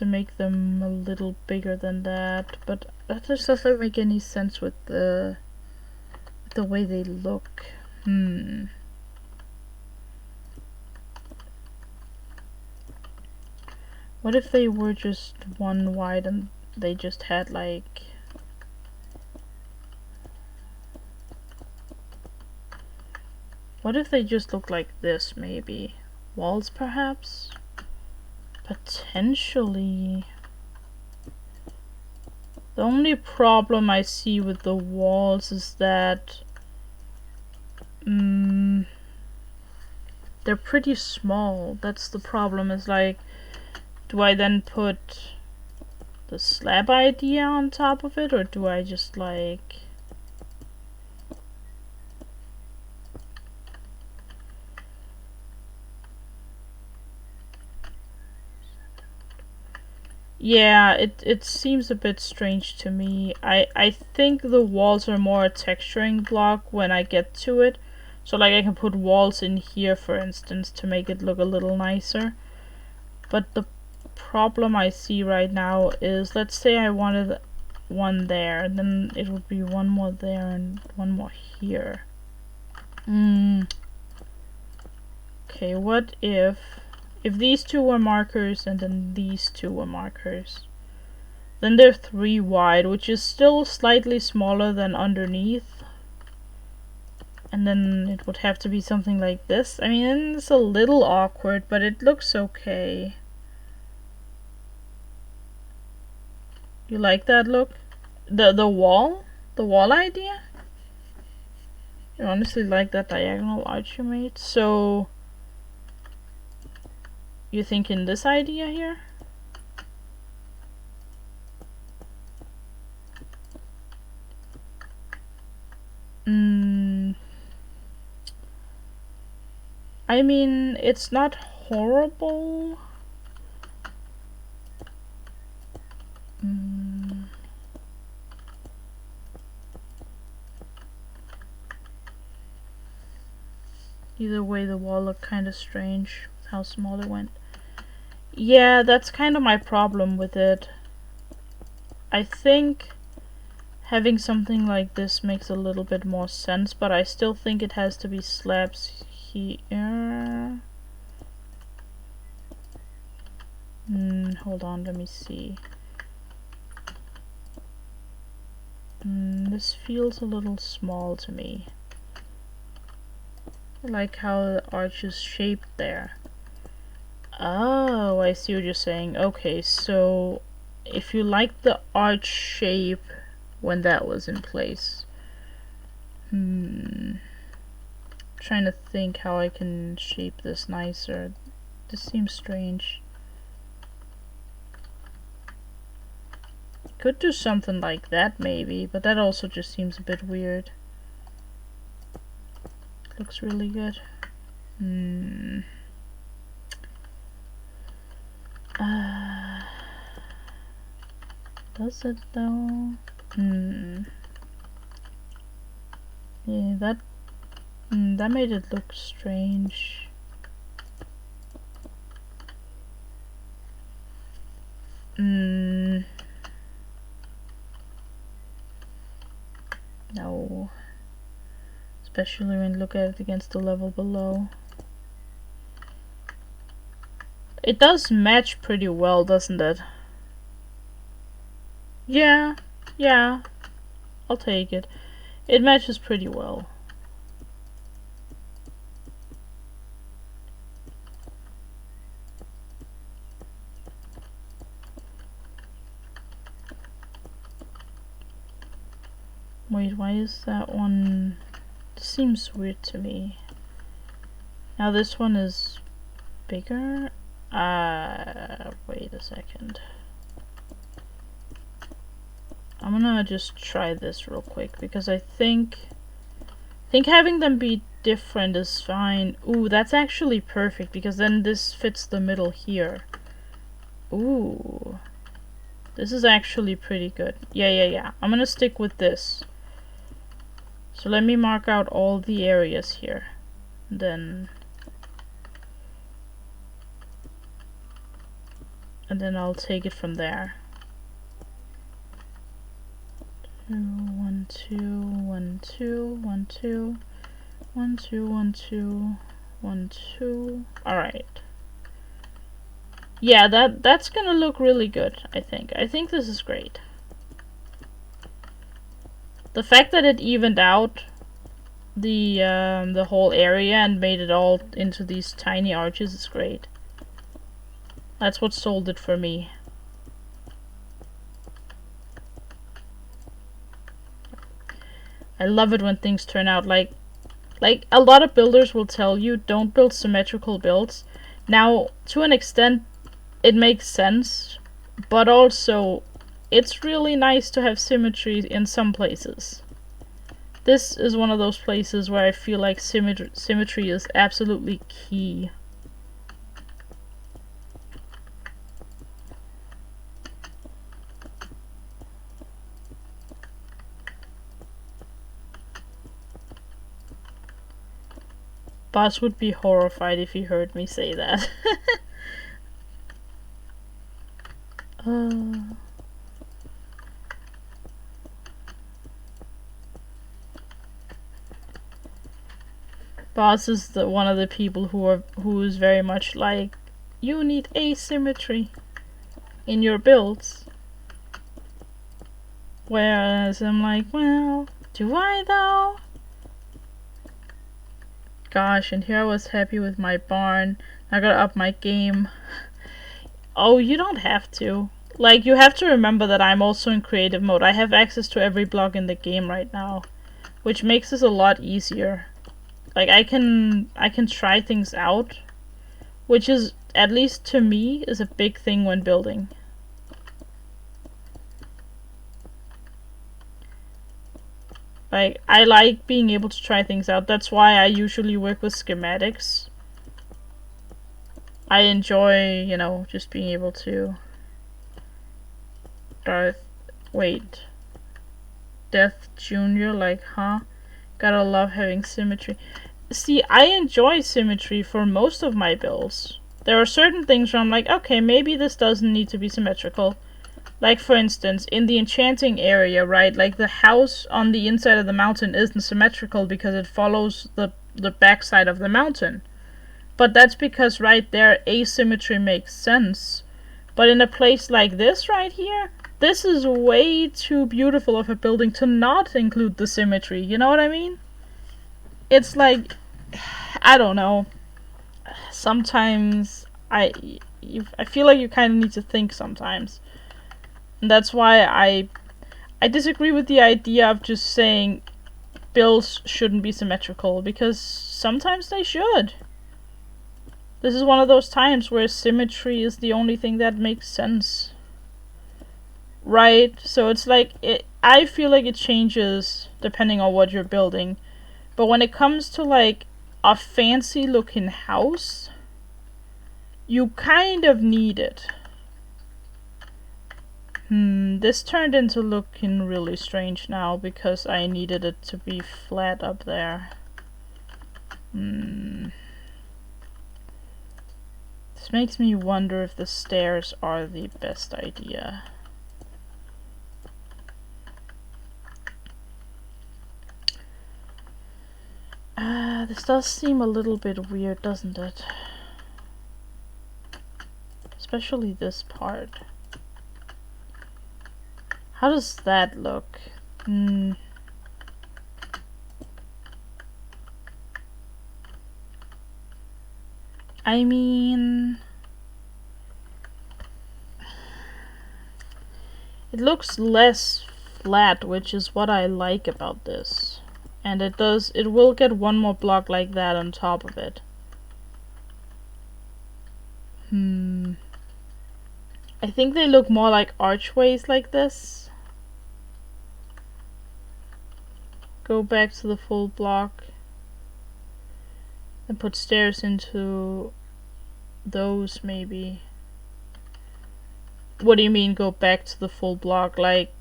make them a little bigger than that, but that just doesn't make any sense with the way they look. What if they were just one wide and they just had like... What if they just look like this, maybe? Walls, perhaps? Potentially. The only problem I see with the walls is that... they're pretty small. That's the problem, is like... Do I then put the slab idea on top of it, or do I just like... Yeah, it seems a bit strange to me. I think the walls are more a texturing block when I get to it. So like I can put walls in here, for instance, to make it look a little nicer. But the problem I see right now is, let's say I wanted one there, then it would be one more there and one more here. Okay, what if these two were markers and then these two were markers? Then they're 3 wide, which is still slightly smaller than underneath. And then it would have to be something like this. I mean, it's a little awkward, but it looks okay. You like that look? The wall? The wall idea? I honestly like that diagonal arch you made. So... You thinking this idea here? I mean, it's not horrible. Either way, the wall looked kind of strange with how small it went. Yeah, that's kind of my problem with it. I think having something like this makes a little bit more sense, but I still think it has to be slabs here. Hold on, let me see. This feels a little small to me. I like how the arch is shaped there. Oh, I see what you're saying. Okay, so if you like the arch shape when that was in place. Trying to think how I can shape this nicer. This seems strange. Could do something like that maybe, but that also just seems a bit weird. Looks really good. Does it though? Yeah, that made it look strange. No. Especially when you look at it against the level below. It does match pretty well, doesn't it? Yeah, I'll take it. It matches pretty well. Wait, why is that one... This seems weird to me. Now this one is bigger? Wait a second. I'm gonna just try this real quick because I think having them be different is fine. Ooh, that's actually perfect because then this fits the middle here. Ooh. This is actually pretty good. Yeah. I'm gonna stick with this. So let me mark out all the areas here. And then I'll take it from there. 2, 1, 2, 1, 2, 1, 2, 1, 2, 1, 2, 1, 2. Alright. Yeah, that's gonna look really good, I think. I think this is great. The fact that it evened out the whole area and made it all into these tiny arches is great. That's what sold it for me. I love it when things turn out like a lot of builders will tell you don't build symmetrical builds. Now, to an extent, it makes sense, but also it's really nice to have symmetry in some places. This is one of those places where I feel like symmetry is absolutely key. Boss would be horrified if he heard me say that. Boss is one of the people who is very much like, you need asymmetry in your builds. Whereas I'm like, well, do I though? Gosh, and here I was happy with my barn. I gotta up my game. Oh, you don't have to. Like, you have to remember that I'm also in creative mode. I have access to every block in the game right now, which makes this a lot easier. Like, I can try things out, which is, at least to me, is a big thing when building. Like, I like being able to try things out. That's why I usually work with schematics. I enjoy, you know, just being able to... Death Jr., like, huh? Gotta love having symmetry. See, I enjoy symmetry for most of my builds. There are certain things where I'm like, okay, maybe this doesn't need to be symmetrical. Like, for instance, in the enchanting area, right? Like, the house on the inside of the mountain isn't symmetrical because it follows the backside of the mountain. But that's because right there, asymmetry makes sense. But in a place like this right here, this is way too beautiful of a building to not include the symmetry. You know what I mean? It's like, I don't know. Sometimes I feel like you kind of need to think sometimes. And that's why I disagree with the idea of just saying builds shouldn't be symmetrical, because sometimes they should. This is one of those times where symmetry is the only thing that makes sense. Right? So it's like, I feel like it changes depending on what you're building. But when it comes to like a fancy looking house, you kind of need it. This turned into looking really strange now because I needed it to be flat up there. This makes me wonder if the stairs are the best idea. This does seem a little bit weird, doesn't it? Especially this part. How does that look? I mean, it looks less flat, which is what I like about this. And it will get one more block like that on top of it. I think they look more like archways like this. Go back to the full block. And put stairs into those, maybe. What do you mean go back to the full block? Like,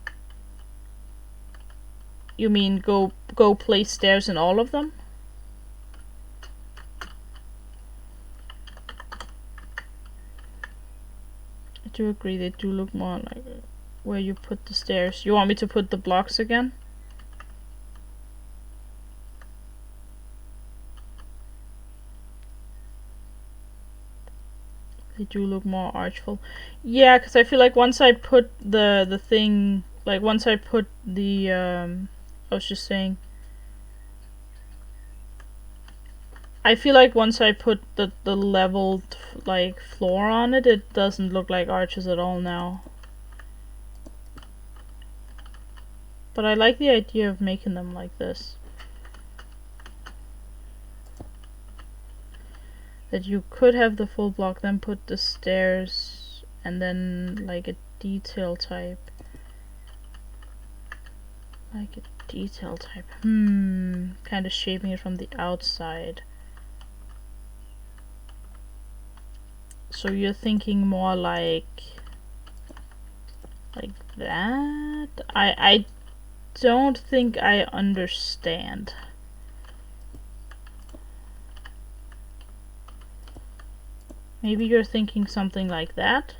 you mean go place stairs in all of them? I do agree, they do look more like where you put the stairs. You want me to put the blocks again? They do look more archful. Yeah, because I feel like once I put the thing, like once I put the, I was just saying, I feel like once I put the leveled, like, floor on it, it doesn't look like arches at all now. But I like the idea of making them like this. That you could have the full block, then put the stairs, and then like a detail type. Like a detail type. Kind of shaping it from the outside. So you're thinking more like that? I don't think I understand. Maybe you're thinking something like that?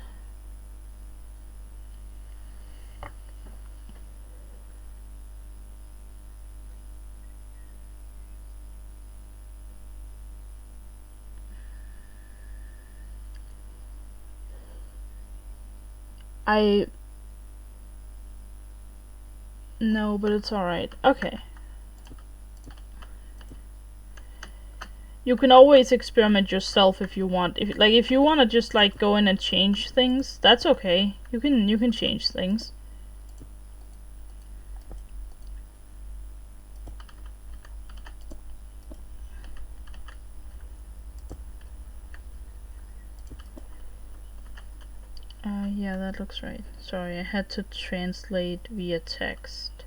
No, but it's alright. Okay. You can always experiment yourself if you want. If you want to just like go in and change things, that's okay. You can change things. Yeah, that looks right. Sorry, I had to translate via text.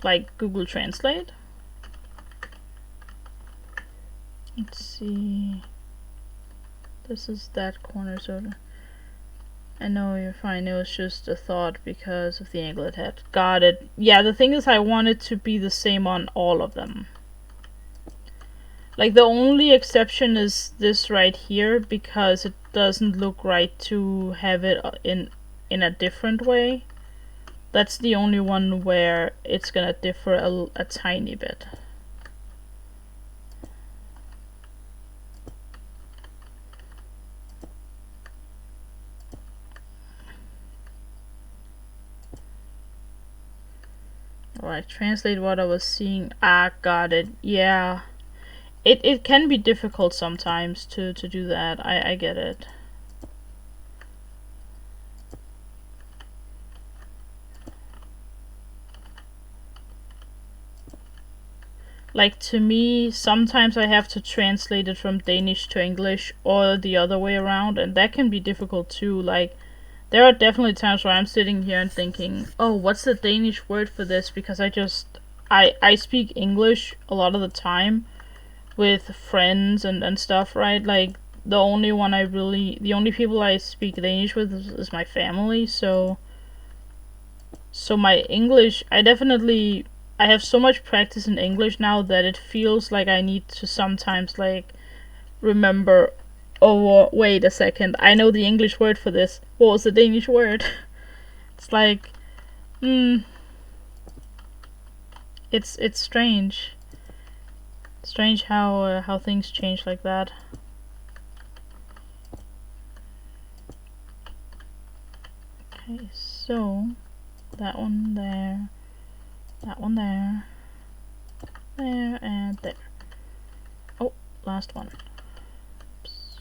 Like Google Translate? Let's see. This is that corner, so I know you're fine. It was just a thought because of the angle it had. Got it. Yeah, the thing is I want it to be the same on all of them. Like, the only exception is this right here, because it doesn't look right to have it in a different way. That's the only one where it's gonna differ a tiny bit. Alright, translate what I was seeing. Ah, got it. Yeah. It can be difficult sometimes to do that. I get it. Like, to me, sometimes I have to translate it from Danish to English or the other way around, and that can be difficult too. Like, there are definitely times where I'm sitting here and thinking, oh, what's the Danish word for this? Because I speak English a lot of the time with friends and stuff, right? Like, the only people I speak Danish with is my family, so my English, I have so much practice in English now that it feels like I need to sometimes, like, remember, oh, wait a second, I know the English word for this. What was the Danish word? It's like, it's strange. Strange how things change like that. Okay, so that one there, that one there, there, and there. Oh, last one. Oops.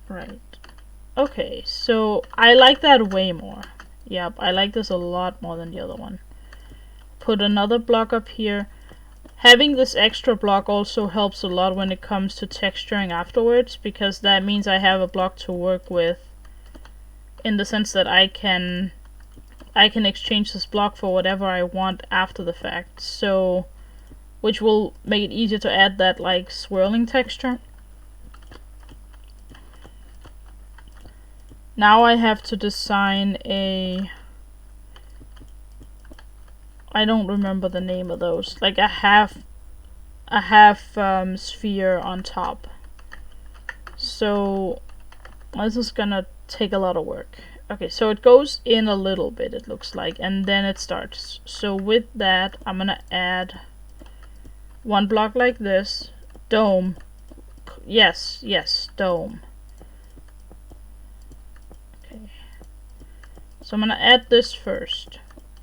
Right. Okay, so I like that way more. Yep, I like this a lot more than the other one. Put another block up here. Having this extra block also helps a lot when it comes to texturing afterwards, because that means I have a block to work with, in the sense that I can exchange this block for whatever I want after the fact. So, which will make it easier to add that, like, swirling texture. Now I have to design a, I don't remember the name of those, like a half sphere on top. So this is gonna take a lot of work. Okay, so it goes in a little bit, it looks like, and then it starts. So with that, I'm gonna add one block like this. Dome. Yes, dome. Okay. So I'm gonna add this first,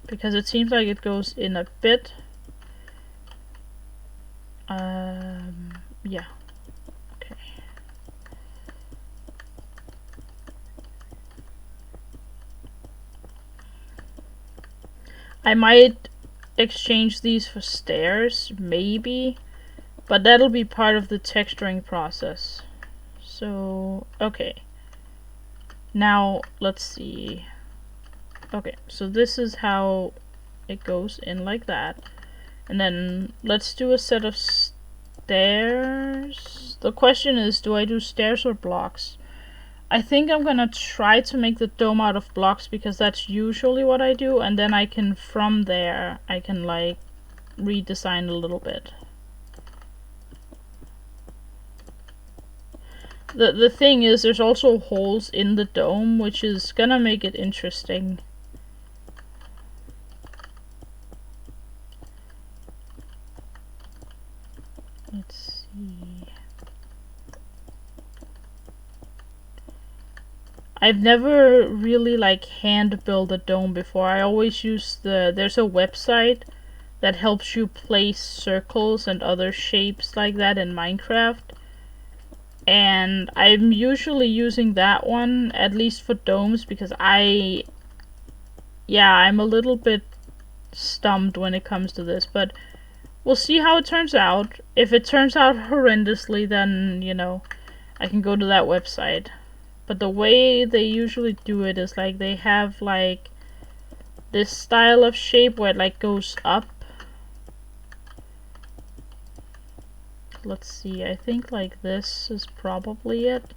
because it seems like it goes in a bit. Yeah. Okay. I might exchange these for stairs, maybe, but that'll be part of the texturing process. So, okay. Now, let's see. Okay, so this is how it goes in, like that. And then let's do a set of stairs. The question is, do I do stairs or blocks? I think I'm gonna try to make the dome out of blocks, because that's usually what I do, and then I can, from there, I can, like, redesign a little bit. The thing is, there's also holes in the dome, which is gonna make it interesting. Let's see. I've never really, like, hand built a dome before. I always use there's a website that helps you place circles and other shapes like that in Minecraft. And I'm usually using that one, at least for domes, because I'm a little bit stumped when it comes to this, but we'll see how it turns out. If it turns out horrendously, then, you know, I can go to that website. But the way they usually do it is, like, they have, like, this style of shape where it, like, goes up. Let's see, I think, like, this is probably it.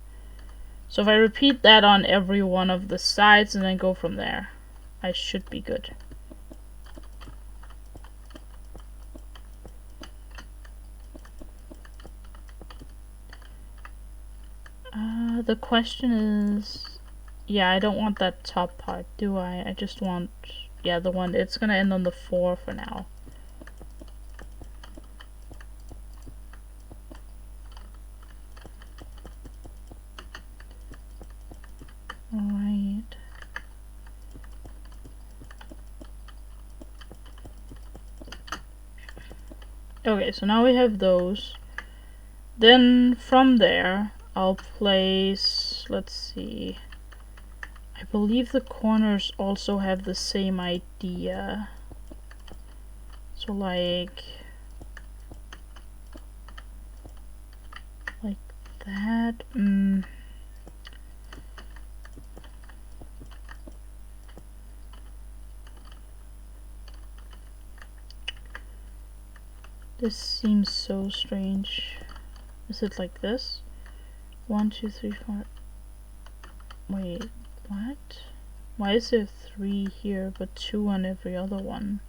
So if I repeat that on every one of the sides and then go from there, I should be good. The question is, yeah, I don't want that top part, do I? I just want, yeah, the one, it's gonna end on the 4 for now. Alright. Okay, so now we have those. Then from there, I'll place, let's see, I believe the corners also have the same idea. So like that. This seems so strange. Is it like this? 1, 2, 3, 4. Wait, what? Why is there 3 here but 2 on every other one?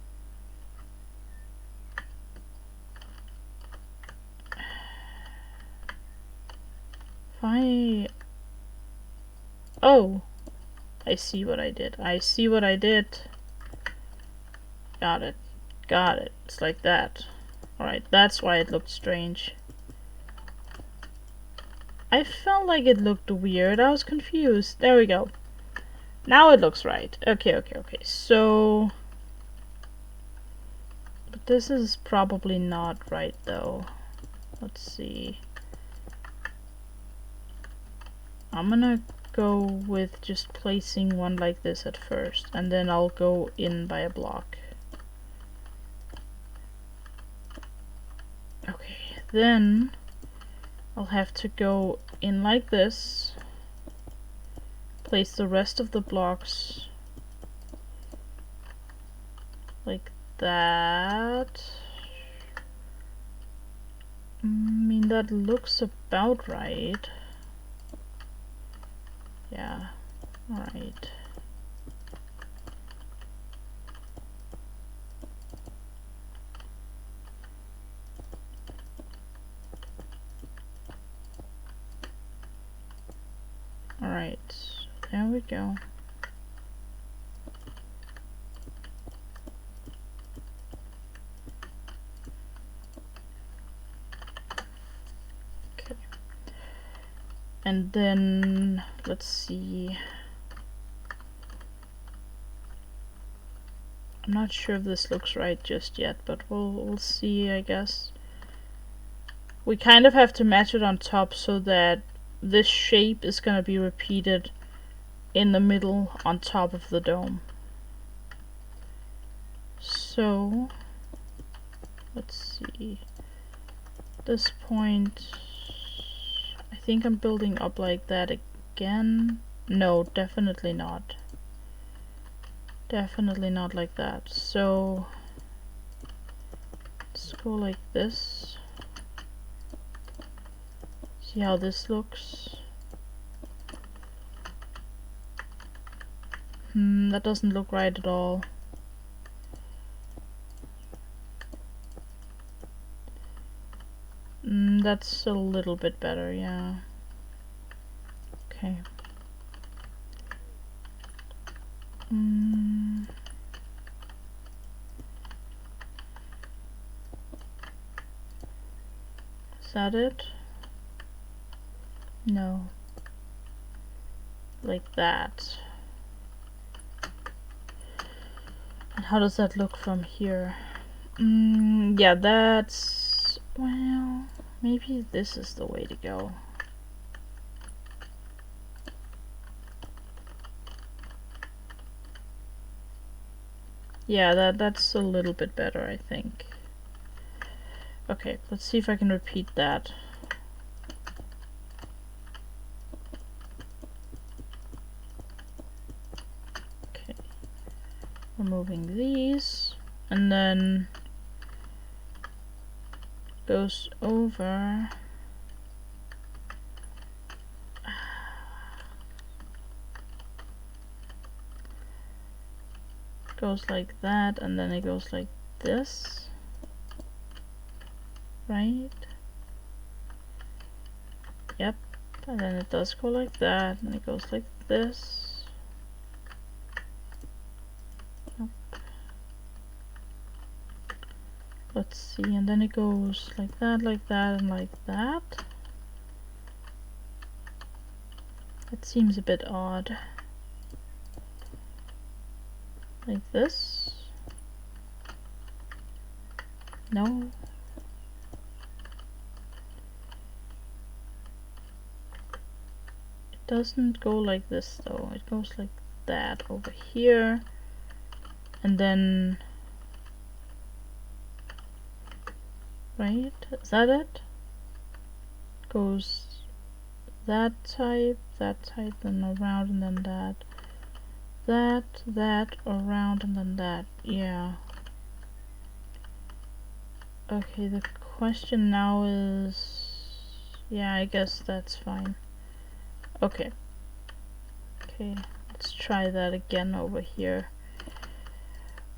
Oh! I see what I did. I see what I did. Got it. Got it. It's like that. Alright, that's why it looked strange. I felt like it looked weird. I was confused. There we go. Now it looks right. Okay. So... But this is probably not right, though. Let's see. I'm gonna go with just placing one like this at first, and then I'll go in by a block. Okay, then I'll have to go in like this, place the rest of the blocks like that. I mean, that looks about right. Yeah, alright. Alright, there we go. Okay. And then, let's see. I'm not sure if this looks right just yet, but we'll see, I guess. We kind of have to match it on top so that this shape is gonna be repeated in the middle on top of the dome. So, let's see. At this point, I think I'm building up like that again. No, definitely not. Definitely not like that. So let's go like this. See how this looks. That doesn't look right at all. That's a little bit better, yeah. Okay. Is that it? No. Like that. And how does that look from here? Yeah, that's... well, maybe this is the way to go. Yeah, that's a little bit better, I think. Okay, let's see if I can repeat that. Okay, removing these, and then goes over. Goes like that, and then it goes like this, right? Yep, and then it does go like that, and it goes like this. Nope. Let's see, and then it goes like that, and like that. That seems a bit odd. Like this. No. doesn't go like this though. It goes like that over here, and then, right? Is that it? Goes that type, then around, and then that, around, and then that. Yeah. Okay, the question now is, yeah, I guess that's fine. Okay. Okay, let's try that again over here.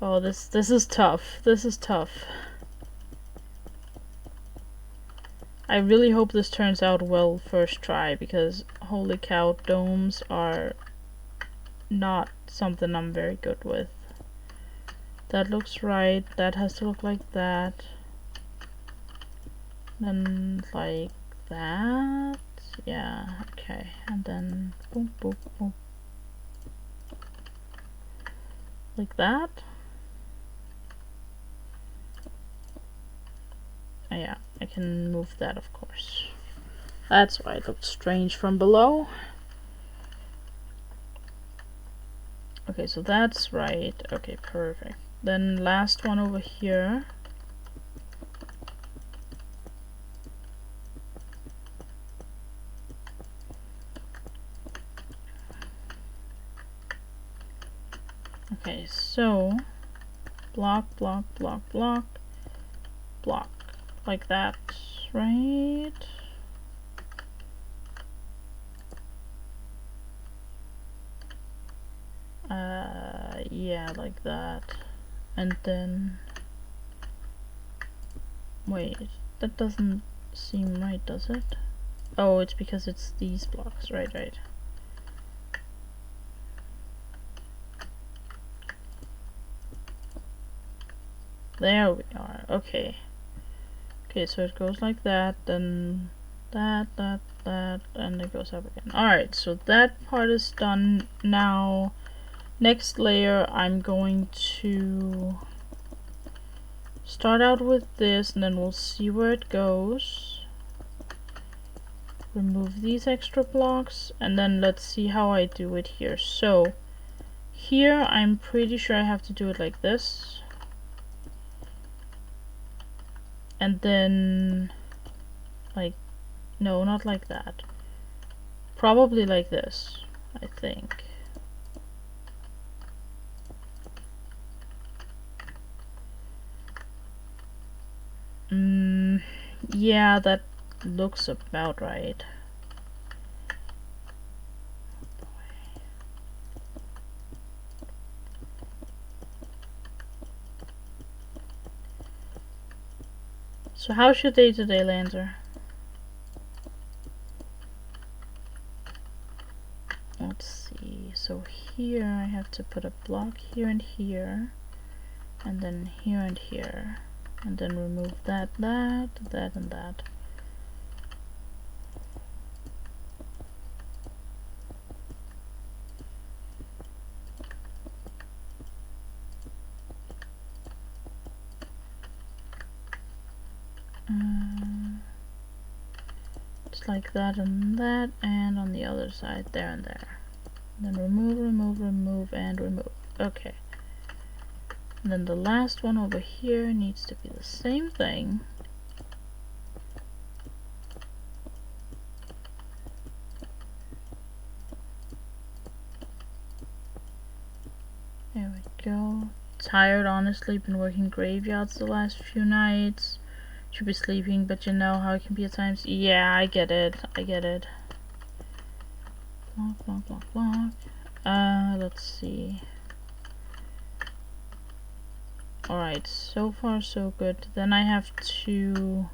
Oh, this is tough. This is tough. I really hope this turns out well first try, because holy cow, domes are not something I'm very good with. That looks right. That has to look like that. Then like that. Yeah, okay. And then boom, boom, boom. Like that. Oh, yeah, I can move that, of course. That's why it looked strange from below. Okay, so that's right. Okay, perfect. Then last one over here. Okay, so block, block, block, block, block. Like that, right? Yeah, like that. And then, wait, that doesn't seem right, does it? Oh, it's because it's these blocks, right, right. There we are, okay. Okay, so it goes like that, then that, and it goes up again. Alright, so that part is done. Now, next layer, I'm going to start out with this, and then we'll see where it goes. Remove these extra blocks, and then let's see how I do it here. So, here, I'm pretty sure I have to do it like this. And then, like, no, not like that. Probably like this, I think. Yeah, that looks about right. So how's your day today, Lancer? Let's see, so here I have to put a block here and here, and then here and here, and then remove that, and that. Just like that, and on the other side, there and there. And then remove, and remove. Okay. And then the last one over here needs to be the same thing. There we go. Tired, honestly. Been working graveyards the last few nights. Should be sleeping, but you know how it can be at times. Yeah, I get it. I get it. Block, block, block, block. Let's see. Alright, so far so good. Then I have to...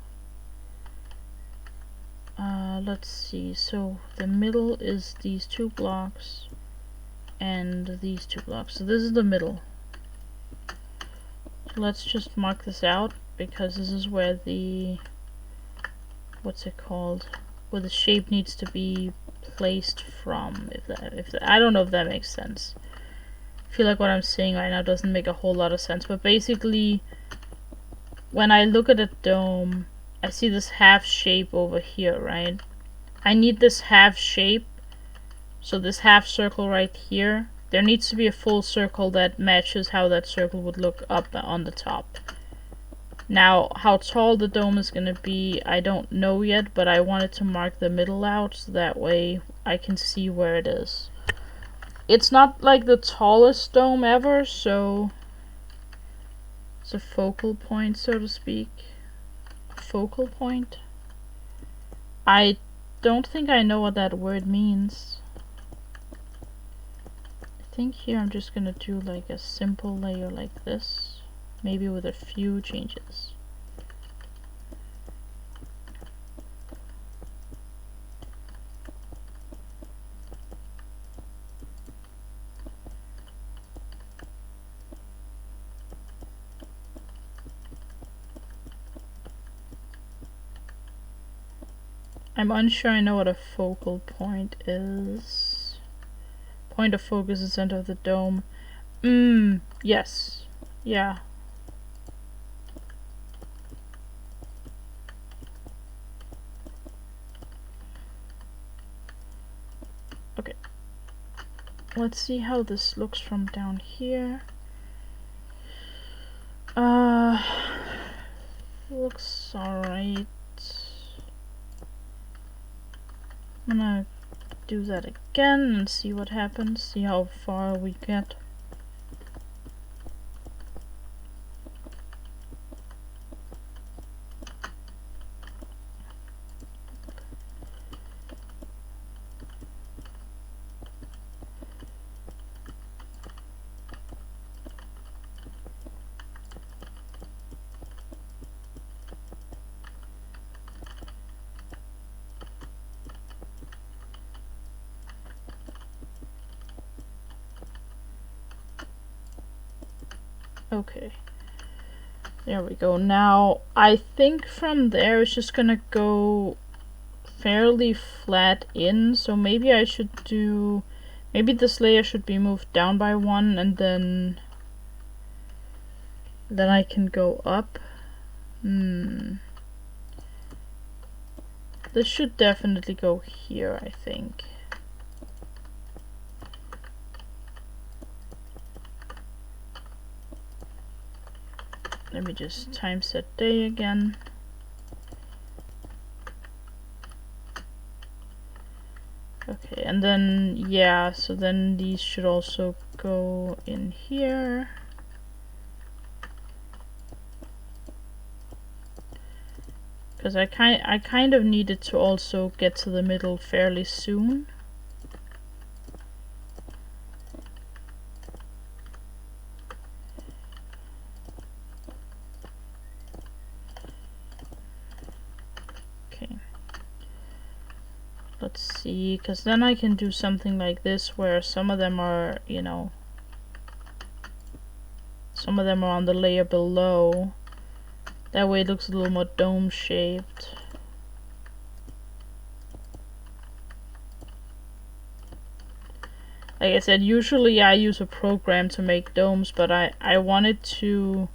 let's see. So the middle is these two blocks and these two blocks. So this is the middle. So let's just mark this out, because this is where the... what's it called? Where the shape needs to be placed from. If that, I don't know if that makes sense. I feel like what I'm saying right now doesn't make a whole lot of sense, but basically when I look at a dome, I see this half shape over here, right? I need this half shape So this half circle right here, there needs to be a full circle that matches how that circle would look up on the top. Now, how tall the dome is going to be, I don't know yet, but I wanted to mark the middle out so that way I can see where it is. It's not like the tallest dome ever, so it's a focal point, so to speak. A focal point? I don't think I know what that word means. I think here I'm just gonna do like a simple layer like this, maybe with a few changes. I'm unsure I know what a focal point is. Point of focus is center of the dome. Yes. Yeah. Okay. Let's see how this looks from down here. Looks alright. I'm gonna do that again and see what happens, see how far we get. Okay, there we go. Now I think from there it's just gonna go fairly flat in, so maybe I should do, maybe this layer should be moved down by 1 and then I can go up. This should definitely go here, I think. Let me just time set day again. Okay, and then, yeah, so then these should also go in here. Because I kind of needed to also get to the middle fairly soon. Let's see, because then I can do something like this where some of them are, you know, some of them are on the layer below. That way it looks a little more dome shaped. Like I said, usually I use a program to make domes, but I wanted to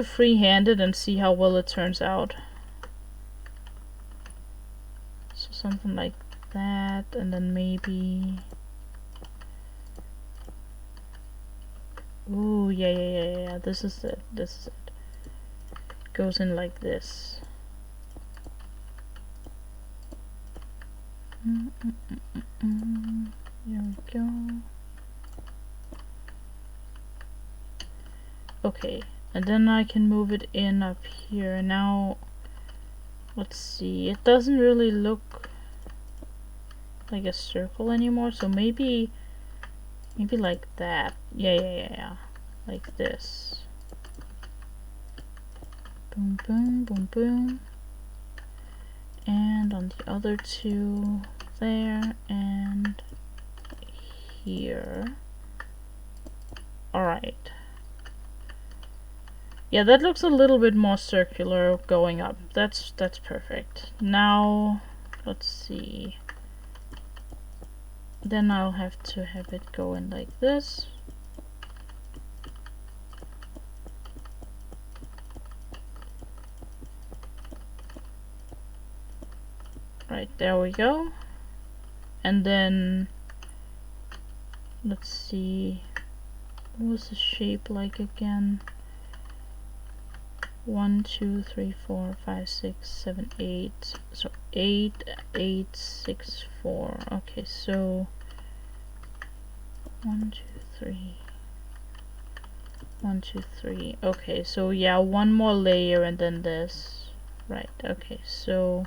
freehand it and see how well it turns out. So something like that, and then maybe, ooh, yeah, this is it, goes in like this. There we go. Okay, and then I can move it in up here. Now, let's see, it doesn't really look like a circle anymore, so maybe like that. Yeah, like this. Boom, boom, boom, boom. And on the other two, there and here. Alright. Yeah, that looks a little bit more circular going up. That's perfect. Now, let's see. Then I'll have to have it go in like this. Right, there we go. and then let's see, what was the shape like again? 1 2 3 4 5 6 7 8, so 8 8 6 4. Okay, so 1 2 3 1 2 3. Okay, so yeah, one more layer and then this, right? Okay, so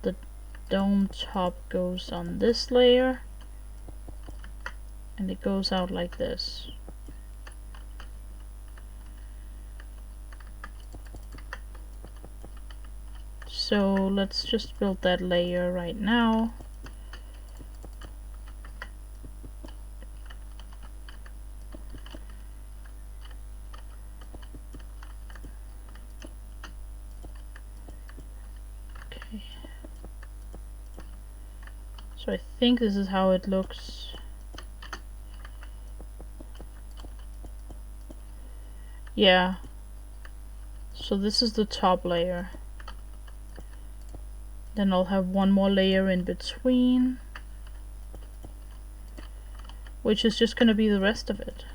the dome top goes on this layer and it goes out like this. So let's just build that layer right now. Okay. So I think this is how it looks. Yeah. So this is the top layer. Then I'll have one more layer in between, which is just gonna be the rest of it.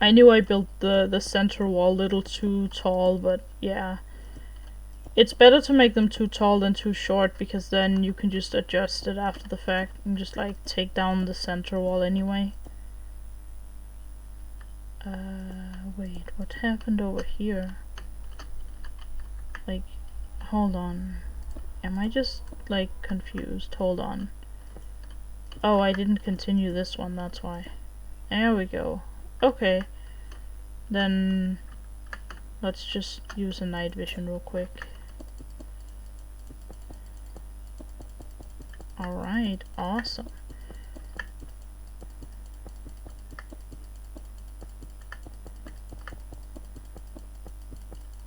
I knew I built the center wall a little too tall, but yeah. It's better to make them too tall than too short, because then you can just adjust it after the fact and just like take down the center wall anyway. Wait, what happened over here? Like, hold on. Am I just like confused? Hold on. Oh, I didn't continue this one, that's why. There we go. Okay. Then let's just use a night vision real quick. Alright, awesome.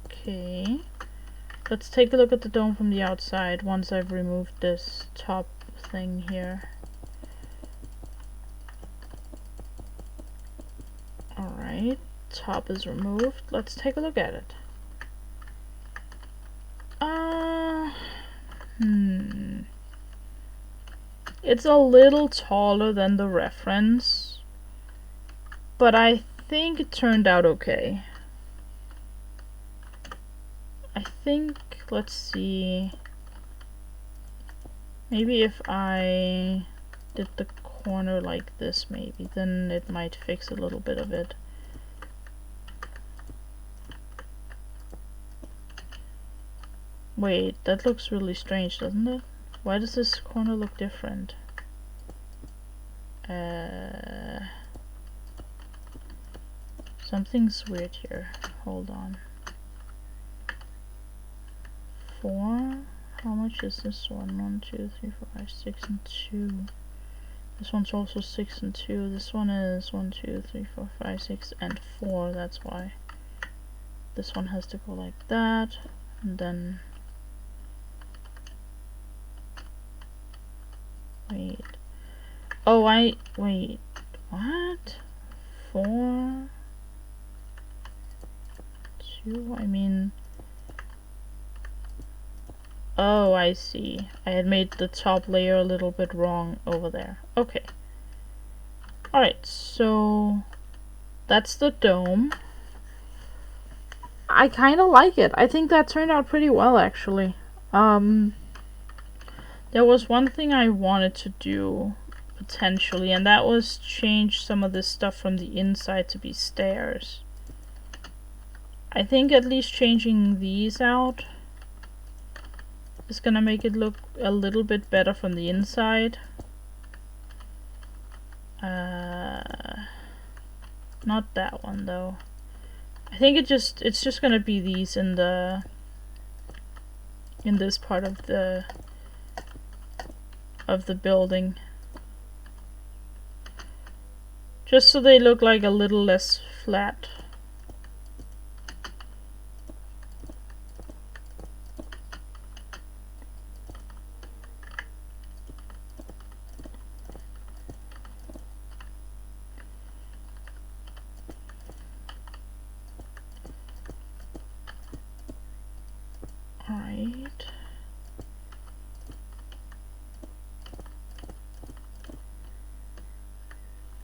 Okay. Let's take a look at the dome from the outside once I've removed this top thing here. Alright, top is removed. Let's take a look at it. It's a little taller than the reference, but I think it turned out okay. I think, let's see, maybe if I did the corner like this, maybe, then it might fix a little bit of it. Wait, that looks really strange, doesn't it? Why does this corner look different? Something's weird here. Hold on. 4? How much is this one? 1, 2, 3, 4, 5, 6, and 2. This one's also 6 and 2. This one is 1, 2, 3, 4, 5, 6, and 4. That's why. This one has to go like that. And then... Wait. Oh, wait. What? 4? 2? I mean... Oh, I see. I had made the top layer a little bit wrong over there. Okay. Alright, so... That's the dome. I kind of like it. I think that turned out pretty well, actually. There was one thing I wanted to do, potentially, and that was change some of this stuff from the inside to be stairs. I think at least changing these out is gonna make it look a little bit better from the inside. Not that one though. I think it's just gonna be these in this part of the building, just so they look like a little less flat.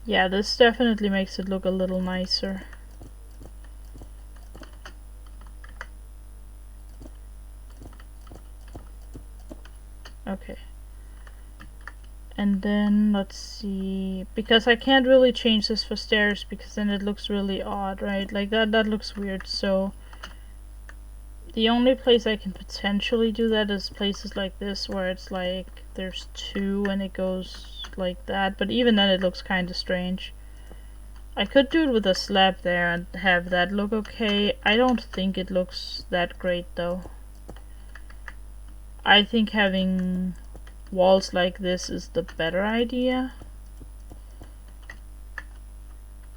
Yeah, this definitely makes it look a little nicer. Okay. And then, let's see, because I can't really change this for stairs because then it looks really odd, right? Like that looks weird, so the only place I can potentially do that is places like this where it's like there's two and it goes like that, but even then it looks kind of strange. I could do it with a slab there and have that look okay. I don't think it looks that great though. I think having walls like this is the better idea.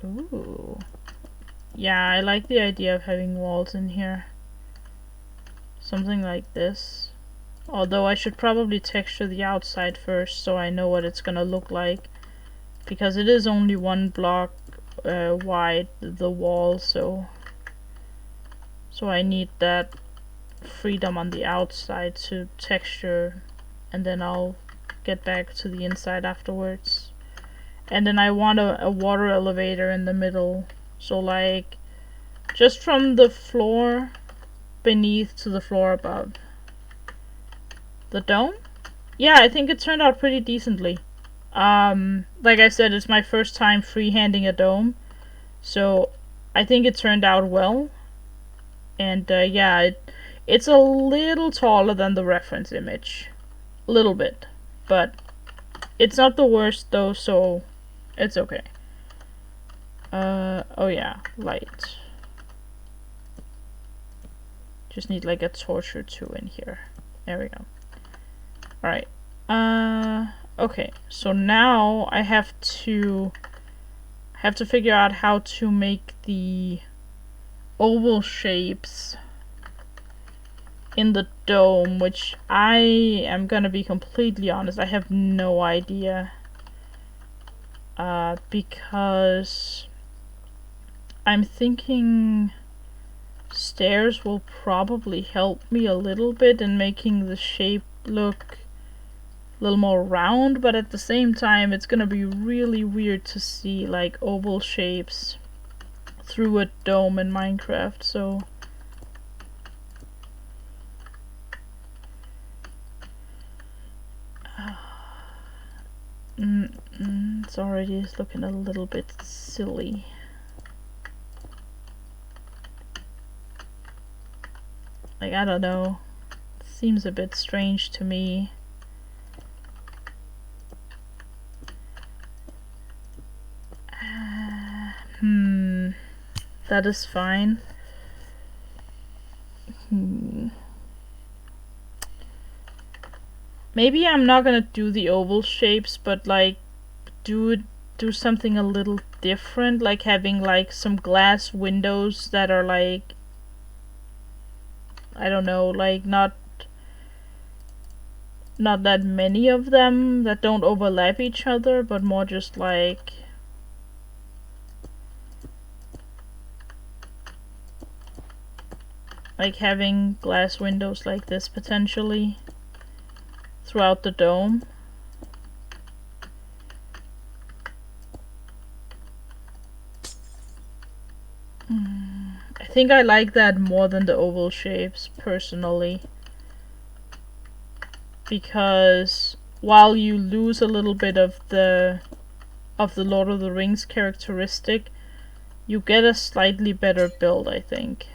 Ooh. Yeah, I like the idea of having walls in here. Something like this. Although I should probably texture the outside first so I know what it's gonna look like. Because it is only one block wide, the wall, so I need that freedom on the outside to texture, and then I'll get back to the inside afterwards. And then I want a water elevator in the middle, so like just from the floor beneath to the floor above. The dome? Yeah, I think it turned out pretty decently. Like I said, it's my first time freehanding a dome, so I think it turned out well. And yeah, it's a little taller than the reference image. A little bit. But it's not the worst though, so it's okay. Oh yeah, light. Just need like a torch or two in here. There we go. Alright. Okay, so now I have to figure out how to make the oval shapes in the dome, which I am gonna be completely honest, I have no idea. Because I'm thinking stairs will probably help me a little bit in making the shape look a little more round, but at the same time it's gonna be really weird to see like oval shapes through a dome in Minecraft, so it's already looking a little bit silly. Like, I don't know. It seems a bit strange to me. That is fine. Maybe I'm not gonna do the oval shapes, but like do something a little different, like having like some glass windows that are like, I don't know, like not that many of them that don't overlap each other, but more just like having glass windows like this potentially throughout the dome. I think I like that more than the oval shapes personally, because while you lose a little bit of the Lord of the Rings characteristic, you get a slightly better build, I think.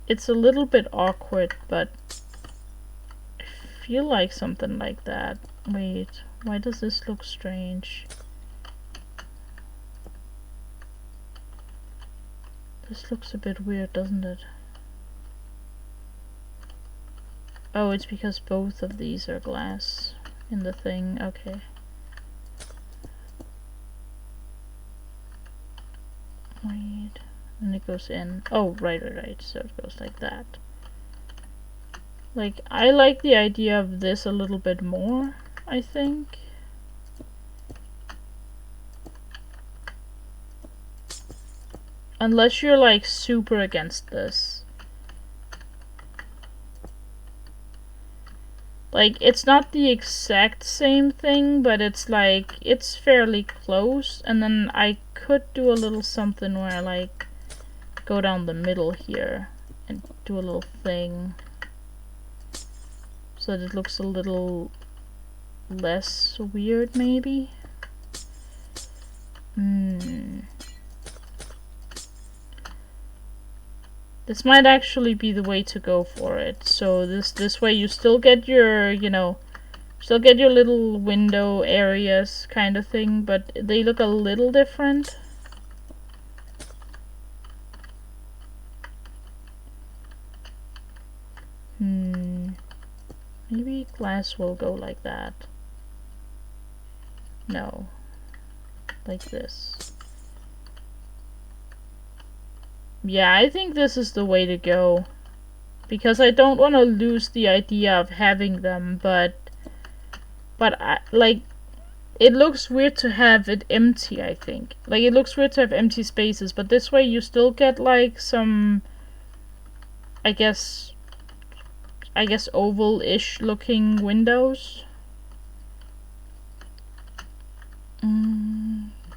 It's a little bit awkward, but I feel like something like that. Wait, why does this look strange? This looks a bit weird, doesn't it? Oh, it's because both of these are glass in the thing. Okay. Wait. And it goes in. Oh, right. So it goes like that. Like, I like the idea of this a little bit more, I think. Unless you're like super against this. Like, it's not the exact same thing, but it's like, it's fairly close. And then I could do a little something where I like go down the middle here and do a little thing so that it looks a little less weird, maybe. This might actually be the way to go for it. So this way you still get your, you know, still get your little window areas kind of thing, but they look a little different. Maybe glass will go like that. No. Like this. Yeah, I think this is the way to go. Because I don't want to lose the idea of having them, but like, it looks weird to have it empty, I think. Like, it looks weird to have empty spaces, but this way you still get, like, some, I guess oval-ish looking windows.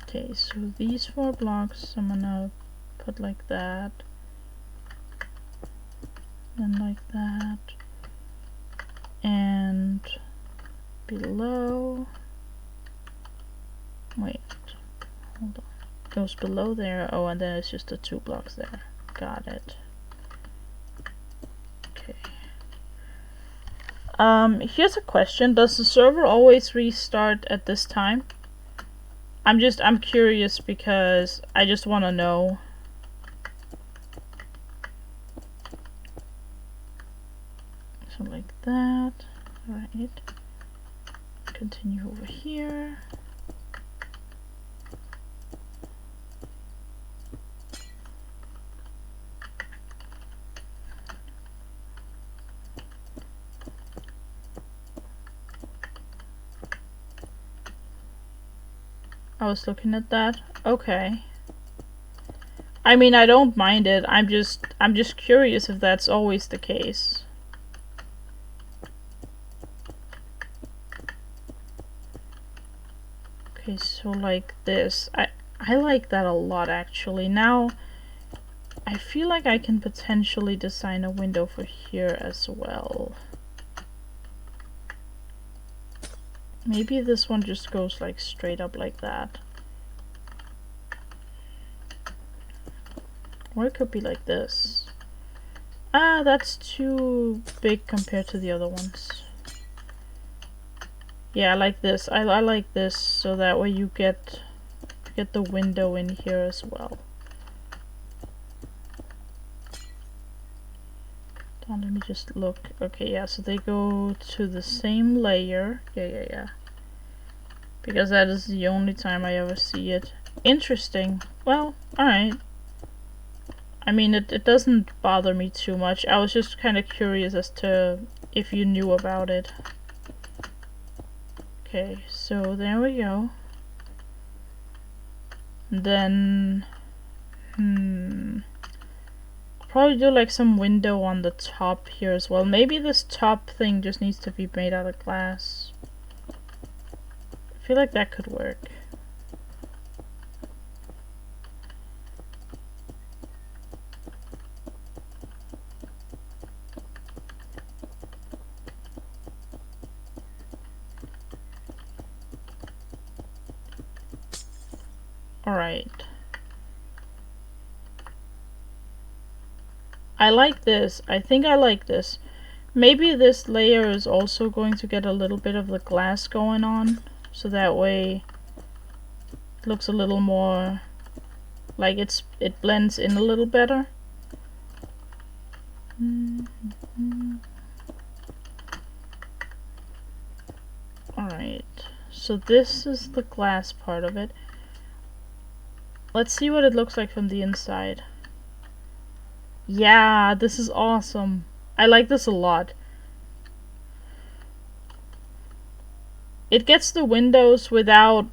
Okay, so these 4 blocks I'm gonna put like that. Then like that. And below. Wait, hold on. Goes below there. Oh, and then it's just the 2 blocks there. Got it. Okay. Here's a question. Does the server always restart at this time? I'm curious because I just want to know. So like that. Right. Continue over here. I was looking at that. Okay. I mean, I don't mind it. I'm just curious if that's always the case. Okay, so like this. I like that a lot, actually. Now, I feel like I can potentially design a window for here as well. Maybe this one just goes like straight up like that. Or it could be like this. Ah, that's too big compared to the other ones. Yeah, I like this. I like this, so that way you get the window in here as well. Let me just look. Okay, yeah, so they go to the same layer. Yeah. Because that is the only time I ever see it. Interesting. Well, alright. I mean, it doesn't bother me too much. I was just kind of curious as to if you knew about it. Okay, so there we go. And then... probably do like some window on the top here as well. Maybe this top thing just needs to be made out of glass. I feel like that could work. Alright. I like this. I think I like this. Maybe this layer is also going to get a little bit of the glass going on, so that way it looks a little more like it blends in a little better. Alright, so this is the glass part of it. Let's see what it looks like from the inside. Yeah, this is awesome. I like this a lot. It gets the windows without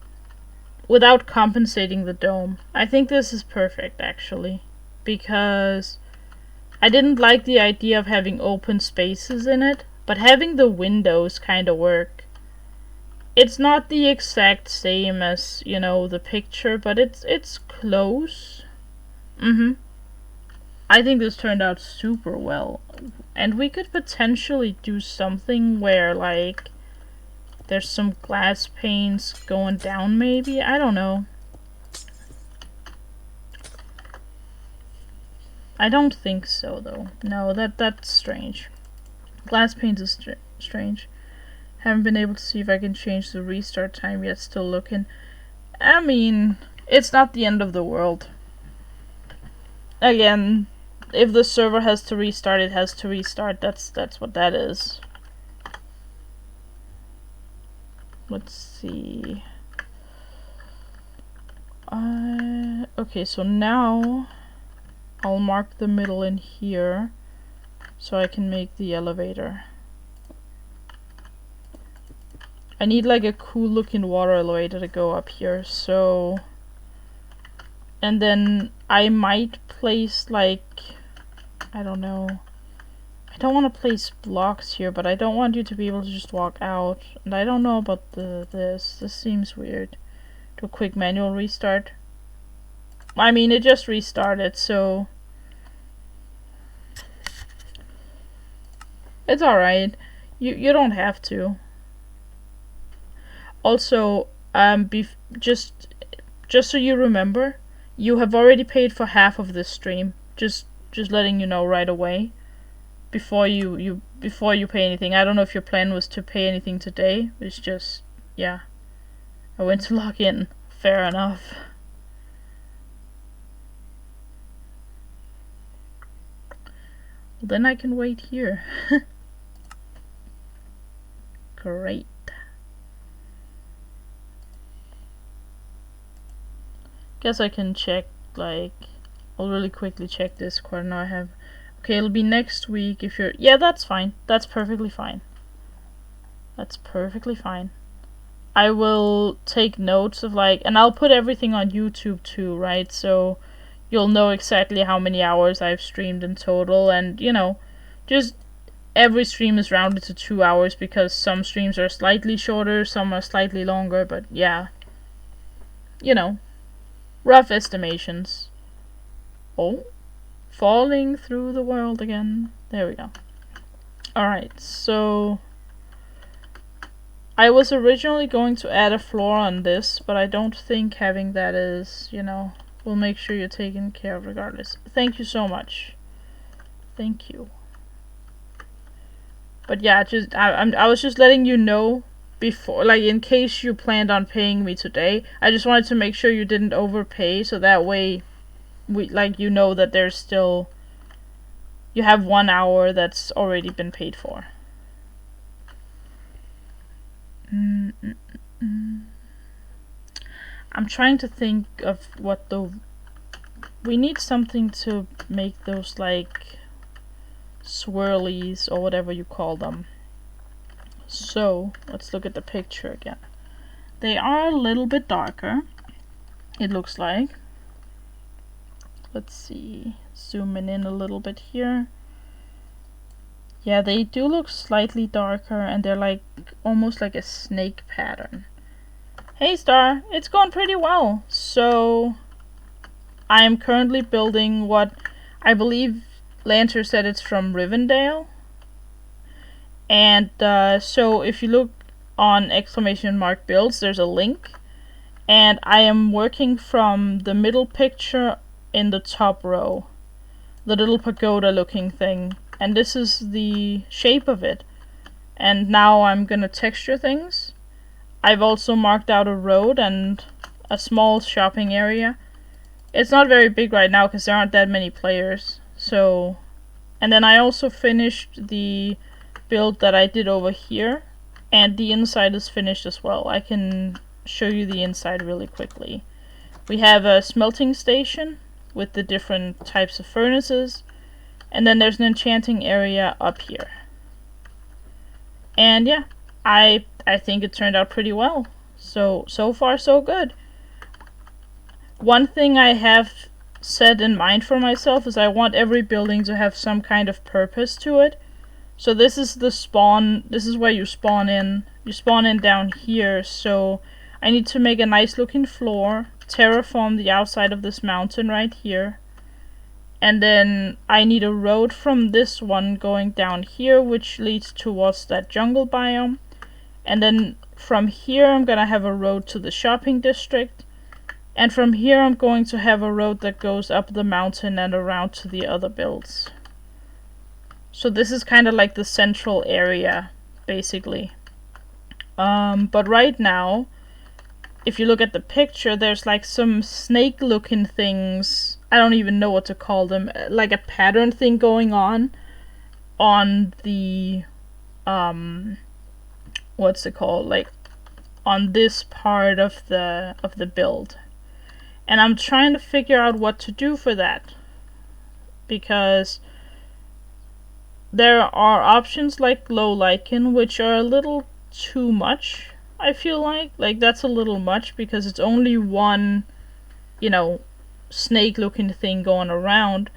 compensating the dome. I think this is perfect, actually, because I didn't like the idea of having open spaces in it. but having the windows kind of work. It's not the exact same as, you know, the picture, but it's close. I think this turned out super well. And we could potentially do something where, like, there's some glass panes going down, maybe? I don't know. I don't think so, though. No, that's strange. Glass panes is strange. Haven't been able to see if I can change the restart time yet. Still looking. I mean, it's not the end of the world. Again, if the server has to restart, it has to restart. That's what that is. Let's see. Okay, so now I'll mark the middle in here so I can make the elevator. I need like a cool looking water elevator to go up here, so... And then I might place like... I don't know. I don't want to place blocks here, but I don't want you to be able to just walk out. And I don't know about this. This seems weird. Do a quick manual restart. I mean, it just restarted, so... It's alright. You don't have to. Also, just so you remember, you have already paid for half of this stream. Just letting you know right away. Before you pay anything. I don't know if your plan was to pay anything today. It's just, yeah. I went to log in. Fair enough. Well, then I can wait here. Great. Guess I can check, like, I'll really quickly check Discord. Now I have... Okay, it'll be next week if you're... Yeah, that's fine. That's perfectly fine. That's perfectly fine. I will take notes of, like... And I'll put everything on YouTube too, right? So you'll know exactly how many hours I've streamed in total. And, you know, just... Every stream is rounded to 2 hours because some streams are slightly shorter, some are slightly longer, but yeah. You know. Rough estimations. Oh. Falling through the world again. There we go. Alright, so... I was originally going to add a floor on this, but I don't think having that is, you know... We'll make sure you're taken care of regardless. Thank you so much. Thank you. But yeah, just I was just letting you know before, like, in case you planned on paying me today. I just wanted to make sure you didn't overpay, so that way, you know that there's still, you have 1 hour that's already been paid for. I'm trying to think of what we need something to make those, like, swirlies or whatever you call them. So let's look at the picture again. They are a little bit darker, it looks like. Let's see, zooming in a little bit here. Yeah, they do look slightly darker, and they're like almost like a snake pattern. Hey Star, it's going pretty well. So I am currently building what I believe Lancer said it's from Rivendell. And so if you look on !builds, there's a link. And I am working from the middle picture in the top row. The little pagoda looking thing. And this is the shape of it. And now I'm gonna texture things. I've also marked out a road and a small shopping area. It's not very big right now because there aren't that many players. So, and then I also finished the build that I did over here, and the inside is finished as well. I can show you the inside really quickly. We have a smelting station with the different types of furnaces, and then there's an enchanting area up here. And yeah, I think it turned out pretty well. So far so good. One thing I have set in mind for myself is I want every building to have some kind of purpose to it. So this is the spawn, this is where you spawn in. You spawn in down here, so I need to make a nice looking floor, terraform the outside of this mountain right here. And then I need a road from this one going down here, which leads towards that jungle biome. And then from here I'm gonna have a road to the shopping district. And from here I'm going to have a road that goes up the mountain and around to the other builds. So this is kind of like the central area, basically. But right now, if you look at the picture, there's like some snake looking things. I don't even know what to call them. Like a pattern thing going on the, what's it called? Like on this part of the build. And I'm trying to figure out what to do for that. Because there are options like glow lichen, which are a little too much, I feel like. Like, that's a little much because it's only one, you know, snake looking thing going around.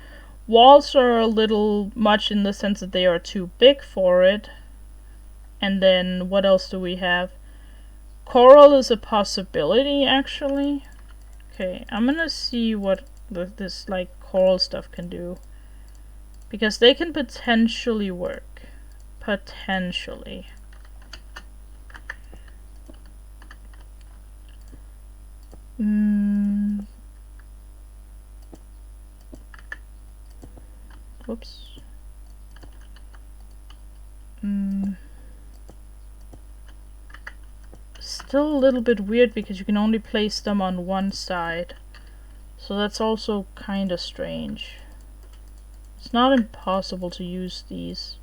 Walls are a little much in the sense that they are too big for it. And then, what else do we have? Coral is a possibility, actually. Okay, I'm gonna see what this, like, coral stuff can do. Because they can potentially work. Potentially. Whoops. Still a little bit weird because you can only place them on one side. So that's also kind of strange. It's not impossible to use these.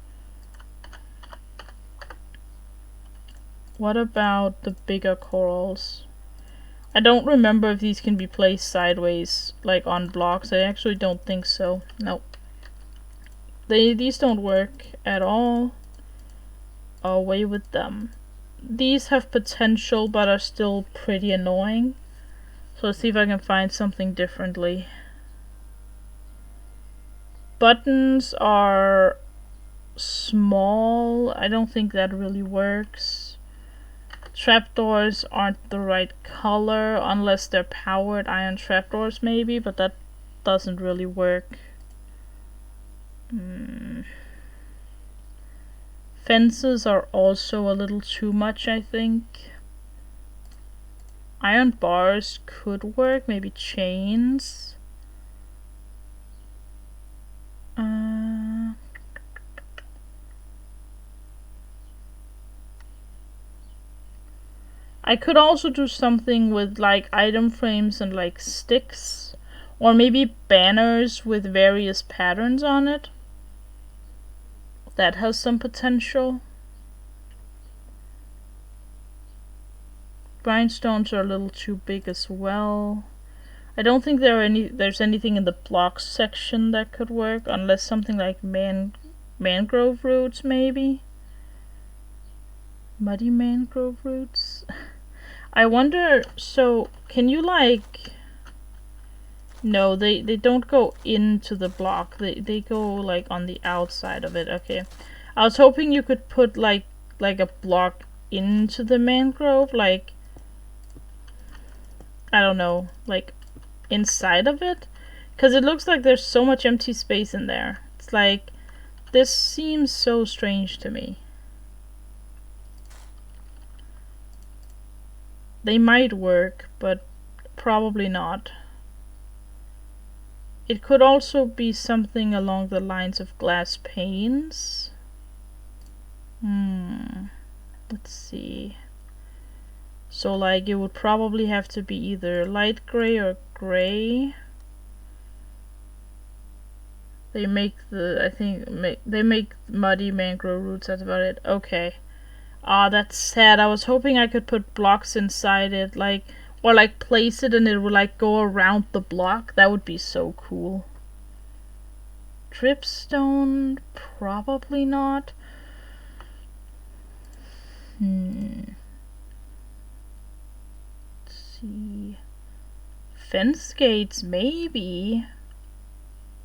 What about the bigger corals? I don't remember if these can be placed sideways, like on blocks. I actually don't think so. Nope. These don't work at all. Away with them. These have potential but are still pretty annoying. So let's see if I can find something differently. Buttons are small. I don't think that really works. Trapdoors aren't the right color unless they're powered iron trapdoors maybe, but that doesn't really work. Fences are also a little too much, I think. Iron bars could work, maybe chains. I could also do something with like item frames and like sticks, or maybe banners with various patterns on it. That has some potential. Grindstones are a little too big as well. I don't think there's anything in the blocks section that could work, unless something like mangrove roots maybe. Muddy mangrove roots. I wonder, so can you like, no, they don't go into the block, they go like on the outside of it. Okay, I was hoping you could put like a block into the mangrove, like, I don't know, like inside of it, because it looks like there's so much empty space in there. It's like, this seems so strange to me. They might work, but probably not. It could also be something along the lines of glass panes. Let's see. So like it would probably have to be either light gray or gray. They make they make muddy mangrove roots, that's about it. Okay. That's sad. I was hoping I could put blocks inside it, like, or like place it and it would like go around the block. That would be so cool. Dripstone? Probably not. Let's see. Fence gates, maybe.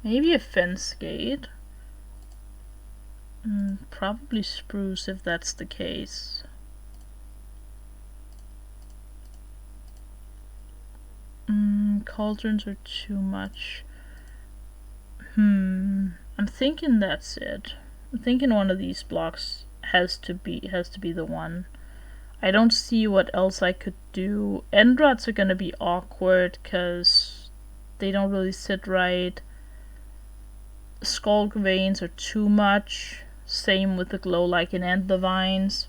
Maybe a fence gate. Probably spruce if that's the case. Cauldrons are too much. I'm thinking that's it. I'm thinking one of these blocks has to be the one. I don't see what else I could do. End rods are gonna be awkward because they don't really sit right. Skulk veins are too much. Same with the glow lichen and the vines.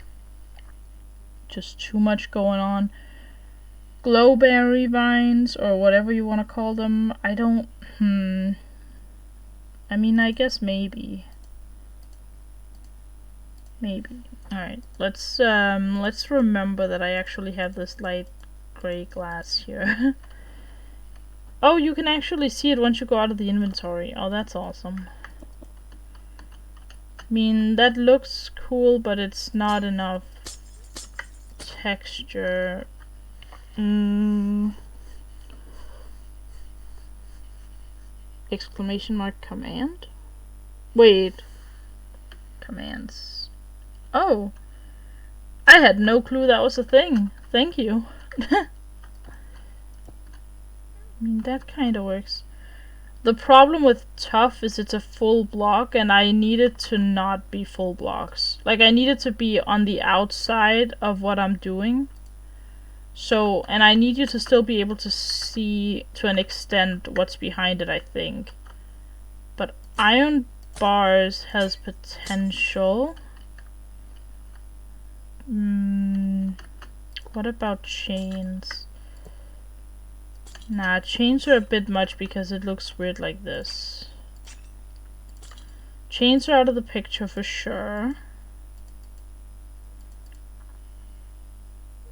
Just too much going on. Glowberry vines, or whatever you want to call them. I don't. I mean, I guess maybe. Maybe. Alright, let's remember that I actually have this light gray glass here. Oh, you can actually see it once you go out of the inventory. Oh, that's awesome. I mean, that looks cool, but it's not enough texture. Exclamation mark command? Wait. Commands. Oh. I had no clue that was a thing. Thank you. I mean, that kind of works. The problem with tough is it's a full block, and I need it to not be full blocks. Like, I need it to be on the outside of what I'm doing. So, and I need you to still be able to see, to an extent, what's behind it, I think. But iron bars has potential. What about chains? Nah, chains are a bit much because it looks weird like this. Chains are out of the picture for sure.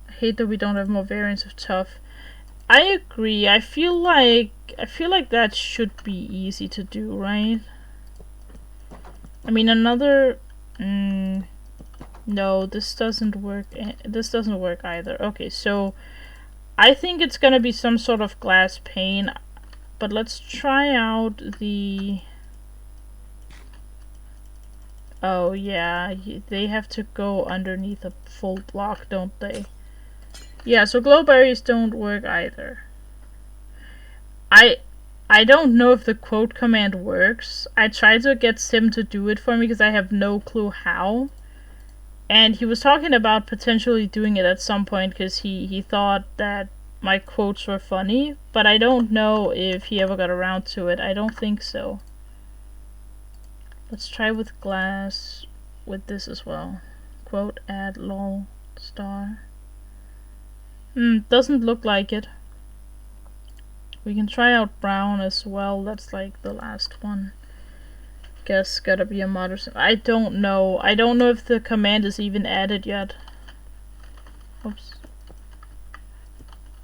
I hate that we don't have more variants of tough. I agree. I feel like that should be easy to do, right? I mean, another. No, this doesn't work. This doesn't work either. Okay, so I think it's gonna be some sort of glass pane, but let's try out the. Oh yeah, they have to go underneath a full block, don't they? Yeah, so glowberries don't work either. I don't know if the quote command works. I tried to get Sim to do it for me because I have no clue how. And he was talking about potentially doing it at some point because he thought that my quotes were funny, but I don't know if he ever got around to it. I don't think so. Let's try with glass with this as well. Quote add lol star. Doesn't look like it. We can try out brown as well. That's like the last one. Guess gotta be a mod or something. I don't know. I don't know if the command is even added yet. Oops.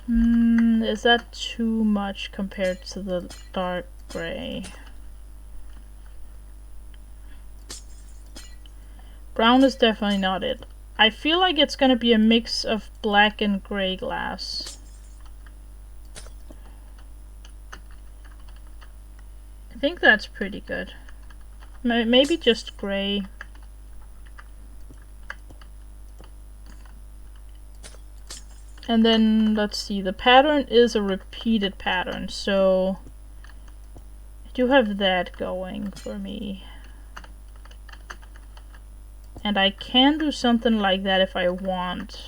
Is that too much compared to the dark gray? Brown is definitely not it. I feel like it's gonna be a mix of black and gray glass. I think that's pretty good. Maybe just gray. And then, let's see, the pattern is a repeated pattern, so I do have that going for me. And I can do something like that if I want.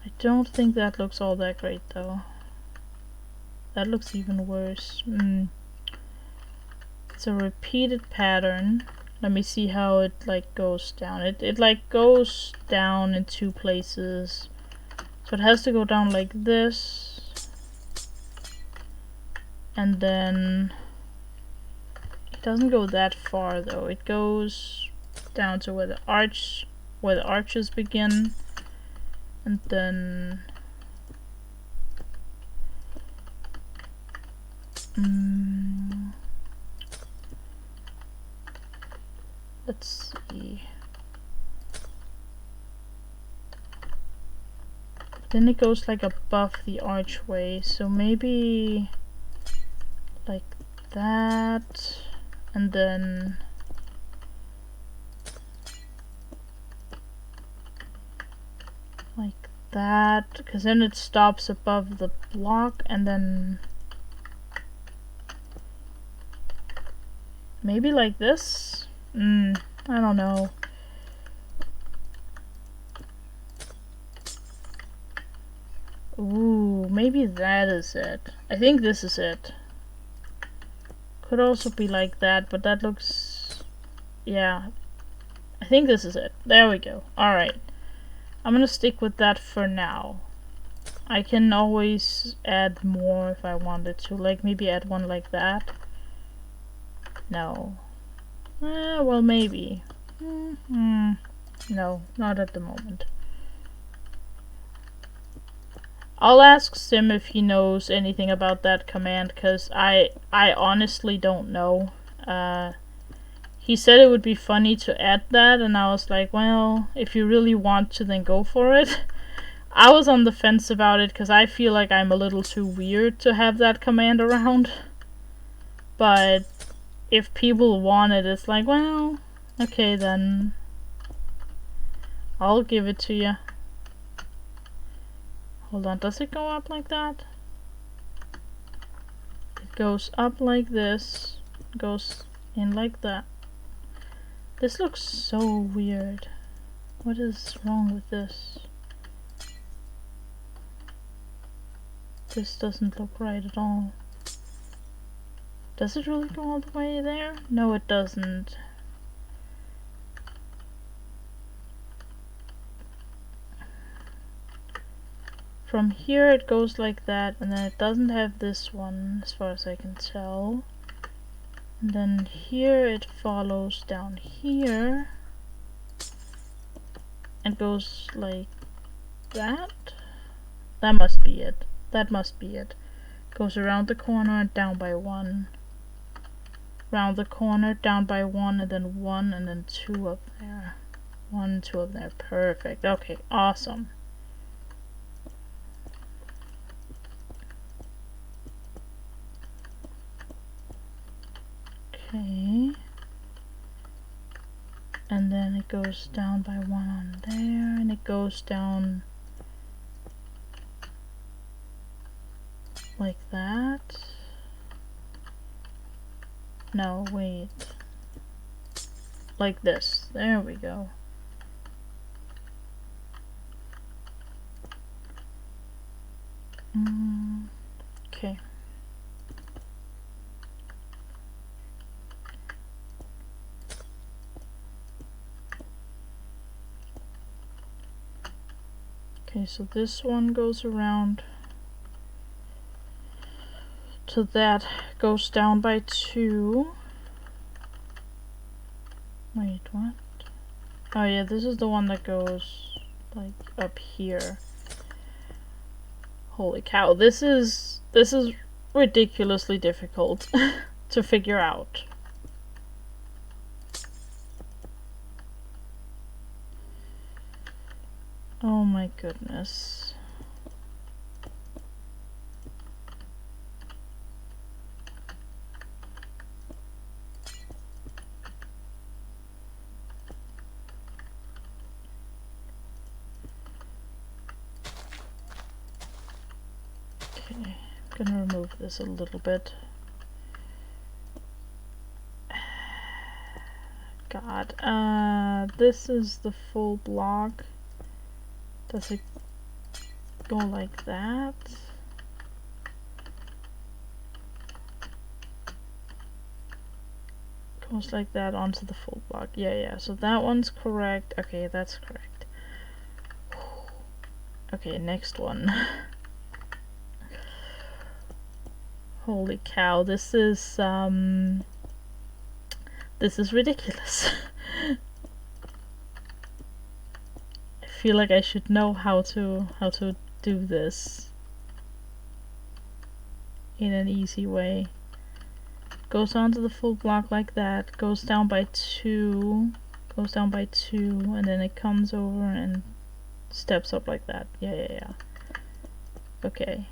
I don't think that looks all that great though. That looks even worse. It's a repeated pattern. Let me see how it like goes down. It like goes down in two places. So it has to go down like this. And then it doesn't go that far though. It goes down to where the arches begin. And then let's see. Then it goes like above the archway, so maybe like that, and then like that, because then it stops above the block, and then maybe like this? I don't know. Ooh, maybe that is it. I think this is it. Could also be like that, but that looks... yeah. I think this is it. There we go. Alright. I'm gonna stick with that for now. I can always add more if I wanted to. Like, maybe add one like that. No. Well, maybe. No, not at the moment. I'll ask Sim if he knows anything about that command, because I honestly don't know. He said it would be funny to add that, and I was like, well, if you really want to, then go for it. I was on the fence about it, because I feel like I'm a little too weird to have that command around. But if people want it, it's like, well, okay then. I'll give it to you. Hold on, does it go up like that? It goes up like this, goes in like that. This looks so weird. What is wrong with this? This doesn't look right at all. Does it really go all the way there? No, it doesn't. From here it goes like that, and then it doesn't have this one, as far as I can tell. And then here it follows down here and goes like that. That must be it. That must be it. Goes around the corner and down by one. Round the corner, down by one, and then one, and then two up there. One, two up there. Perfect. Okay, awesome. Okay. And then it goes down by one on there, and it goes down like that. No, wait. Like this. There we go. Okay. Okay, so this one goes around to that, goes down by two. Wait, what? Oh yeah, this is the one that goes like up here. Holy cow, this is ridiculously difficult to figure out. Oh my goodness. Okay, I'm gonna remove this a little bit. God, this is the full block. Does it go like that? Goes like that onto the full block. Yeah, so that one's correct. Okay, that's correct. Okay, next one. Holy cow, this is ridiculous. I feel like I should know how to do this in an easy way. Goes onto the full block like that, goes down by two, and then it comes over and steps up like that. Yeah. Okay.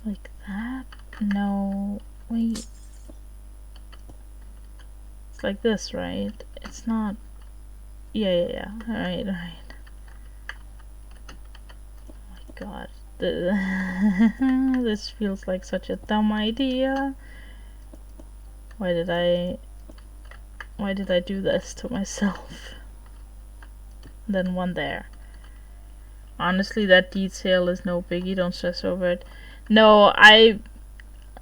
Like that? No. Wait. It's like this, right? It's not... Yeah. Alright. Oh my god. This feels like such a dumb idea. Why did I do this to myself? Then one there. Honestly, that detail is no biggie, don't stress over it. No,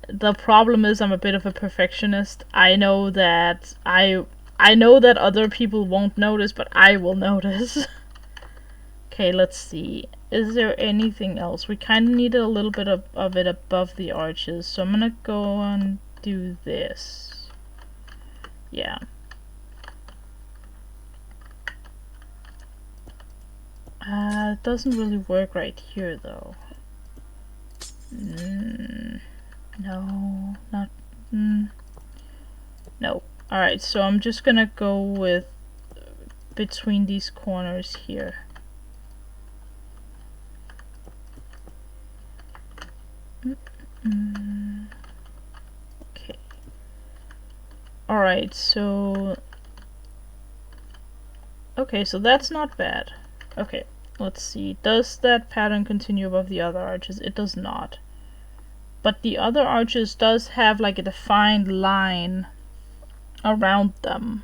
the problem is I'm a bit of a perfectionist. I know that other people won't notice, but I will notice. Okay, let's see. Is there anything else? We kind of needed a little bit of it above the arches, so I'm gonna go and do this. Yeah. It doesn't really work right here, though. No, not... No. Alright, so I'm just gonna go with between these corners here. Okay. Alright, so... Okay, so that's not bad. Okay, let's see. Does that pattern continue above the other arches? It does not. But the other arches does have like a defined line around them,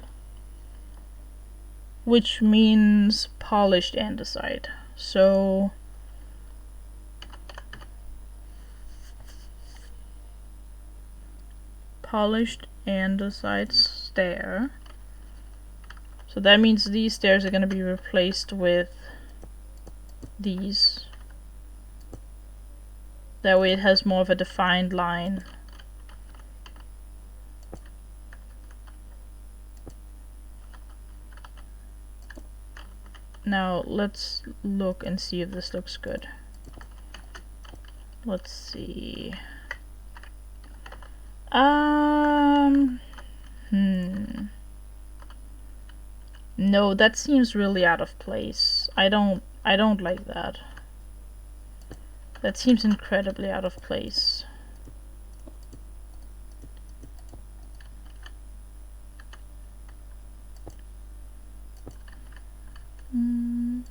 which means polished andesite. So polished andesite stair. So that means these stairs are going to be replaced with these. That way it has more of a defined line. Now let's look and see if this looks good. Let's see. No, that seems really out of place. I don't like that. That seems incredibly out of place. I'm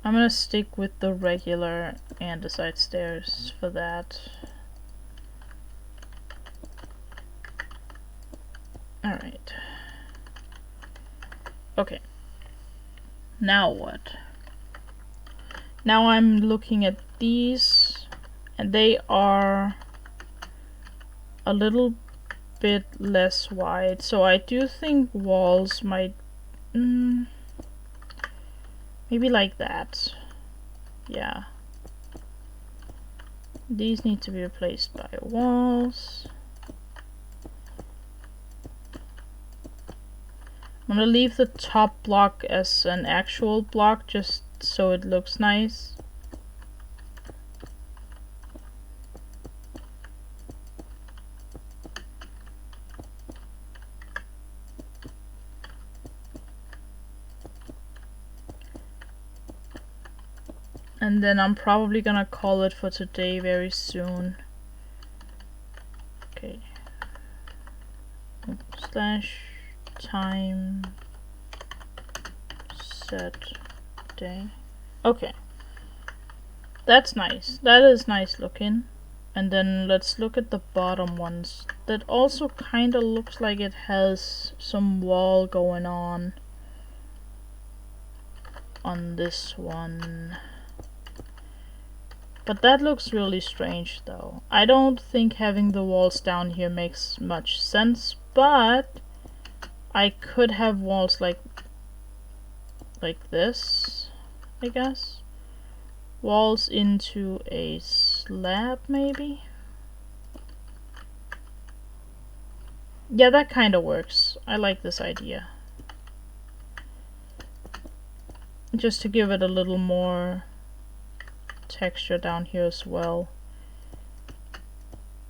gonna stick with the regular andesite stairs for that. Alright. Okay. Now what? Now I'm looking at these, and they are a little bit less wide. So I do think walls might... maybe like that. Yeah. These need to be replaced by walls. I'm gonna leave the top block as an actual block just so it looks nice. And then I'm probably gonna call it for today very soon. Okay. Slash time set day. Okay. That's nice. That is nice looking. And then let's look at the bottom ones. That also kind of looks like it has some wall going on this one. But that looks really strange though. I don't think having the walls down here makes much sense, but I could have walls like this, I guess. Walls into a slab, maybe? Yeah, that kind of works. I like this idea. Just to give it a little more texture down here as well.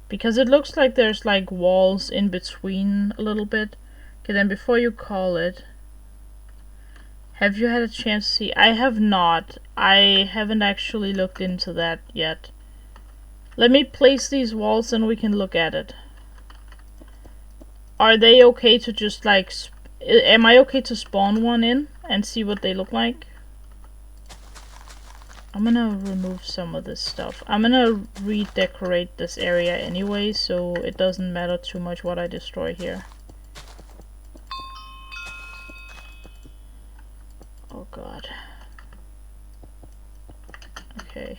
Because it looks like there's like walls in between a little bit. Okay, then before you call it, have you had a chance to see? I have not. I haven't actually looked into that yet. Let me place these walls and we can look at it. Are they okay to just like... am I okay to spawn one in and see what they look like? I'm gonna remove some of this stuff. I'm gonna redecorate this area anyway, so it doesn't matter too much what I destroy here. Oh god. Okay.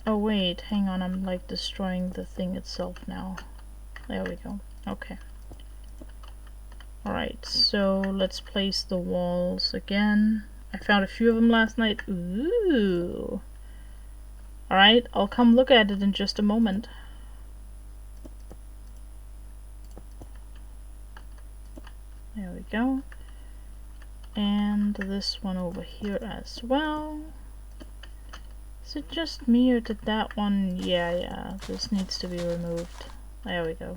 Oh wait, hang on, I'm like destroying the thing itself now. There we go. Okay. Alright, so let's place the walls again. I found a few of them last night. Ooh. Alright, I'll come look at it in just a moment. There we go. And this one over here as well. Is it just me or did that one? Yeah, this needs to be removed. There we go.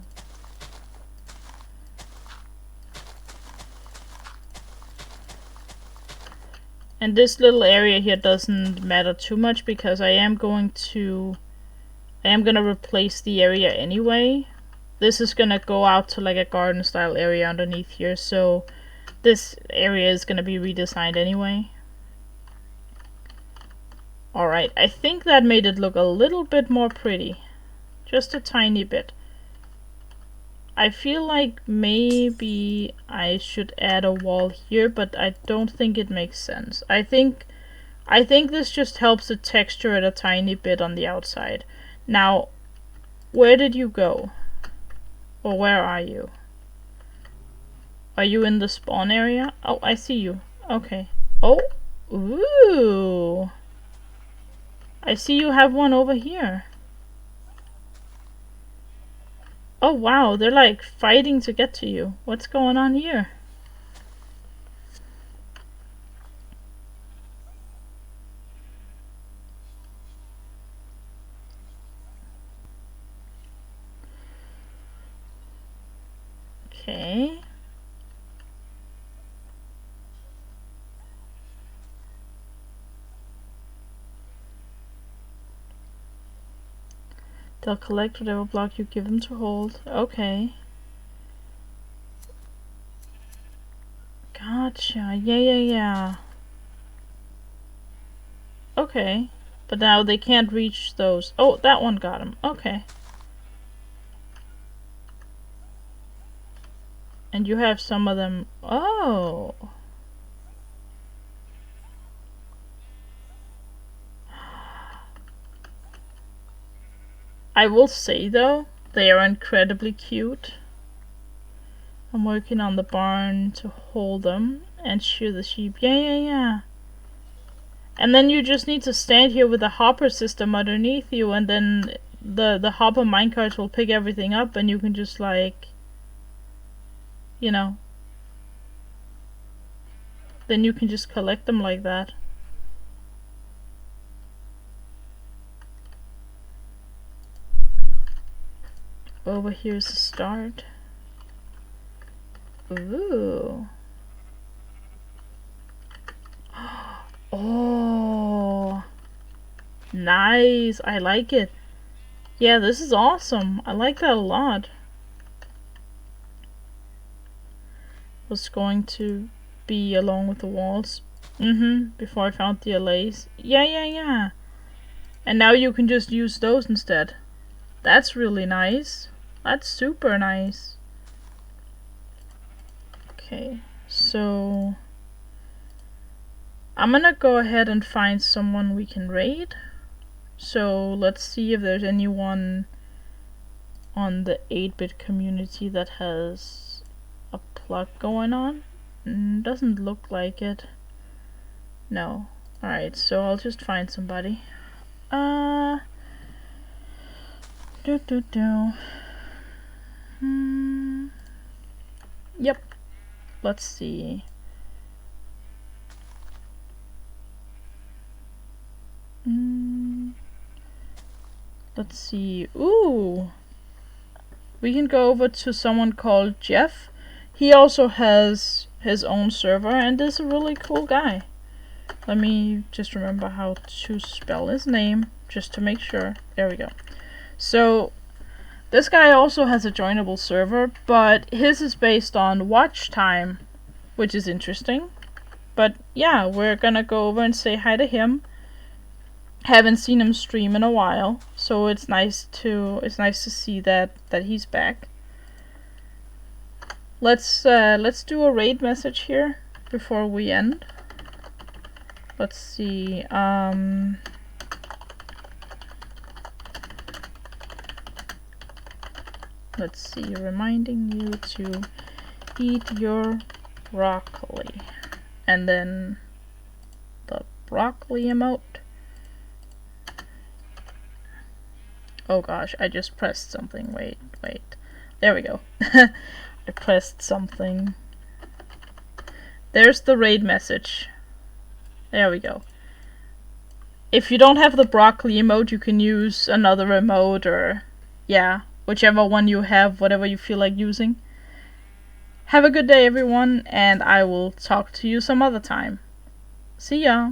And this little area here doesn't matter too much because I am gonna replace the area anyway. This is gonna go out to like a garden style area underneath here, so this area is gonna be redesigned anyway. Alright, I think that made it look a little bit more pretty. Just a tiny bit. I feel like maybe I should add a wall here, but I don't think it makes sense. I think this just helps the texture it a tiny bit on the outside. Now, where did you go? Or where are you? Are you in the spawn area? Oh, I see you. Okay. Oh, ooh. I see you have one over here. Oh wow, they're like fighting to get to you. What's going on here? Okay. They'll collect whatever block you give them to hold. Okay. Gotcha. Yeah. Okay. But now they can't reach those. Oh, that one got him. Okay. And you have some of them. Oh. I will say though, they are incredibly cute. I'm working on the barn to hold them and shear the sheep. Yeah. And then you just need to stand here with a hopper system underneath you, and then the hopper minecarts will pick everything up and you can just like, you know, then you can just collect them like that. Over here's the start. Ooh. Oh. Nice. I like it. Yeah, this is awesome. I like that a lot. Was going to be along with the walls. Before I found the allays. Yeah. And now you can just use those instead. That's really nice. That's super nice. Okay, so I'm gonna go ahead and find someone we can raid. So let's see if there's anyone on the 8-bit community that has a plug going on. Doesn't look like it. No. Alright, so I'll just find somebody. Yep. Let's see. Let's see. Ooh. We can go over to someone called Jeff. He also has his own server and is a really cool guy. Let me just remember how to spell his name. just to make sure. There we go. So this guy also has a joinable server, but his is based on watch time, which is interesting. But yeah, we're gonna go over and say hi to him. Haven't seen him stream in a while, so it's nice to see that he's back. Let's do a raid message here before we end. Let's see. Let's see. Reminding you to eat your broccoli, and then the broccoli emote. Oh gosh, I just pressed something. Wait. There we go. I pressed something. There's the raid message. There we go. If you don't have the broccoli emote, you can use another emote, or yeah, whichever one you have, whatever you feel like using. Have a good day, everyone, and I will talk to you some other time. See ya!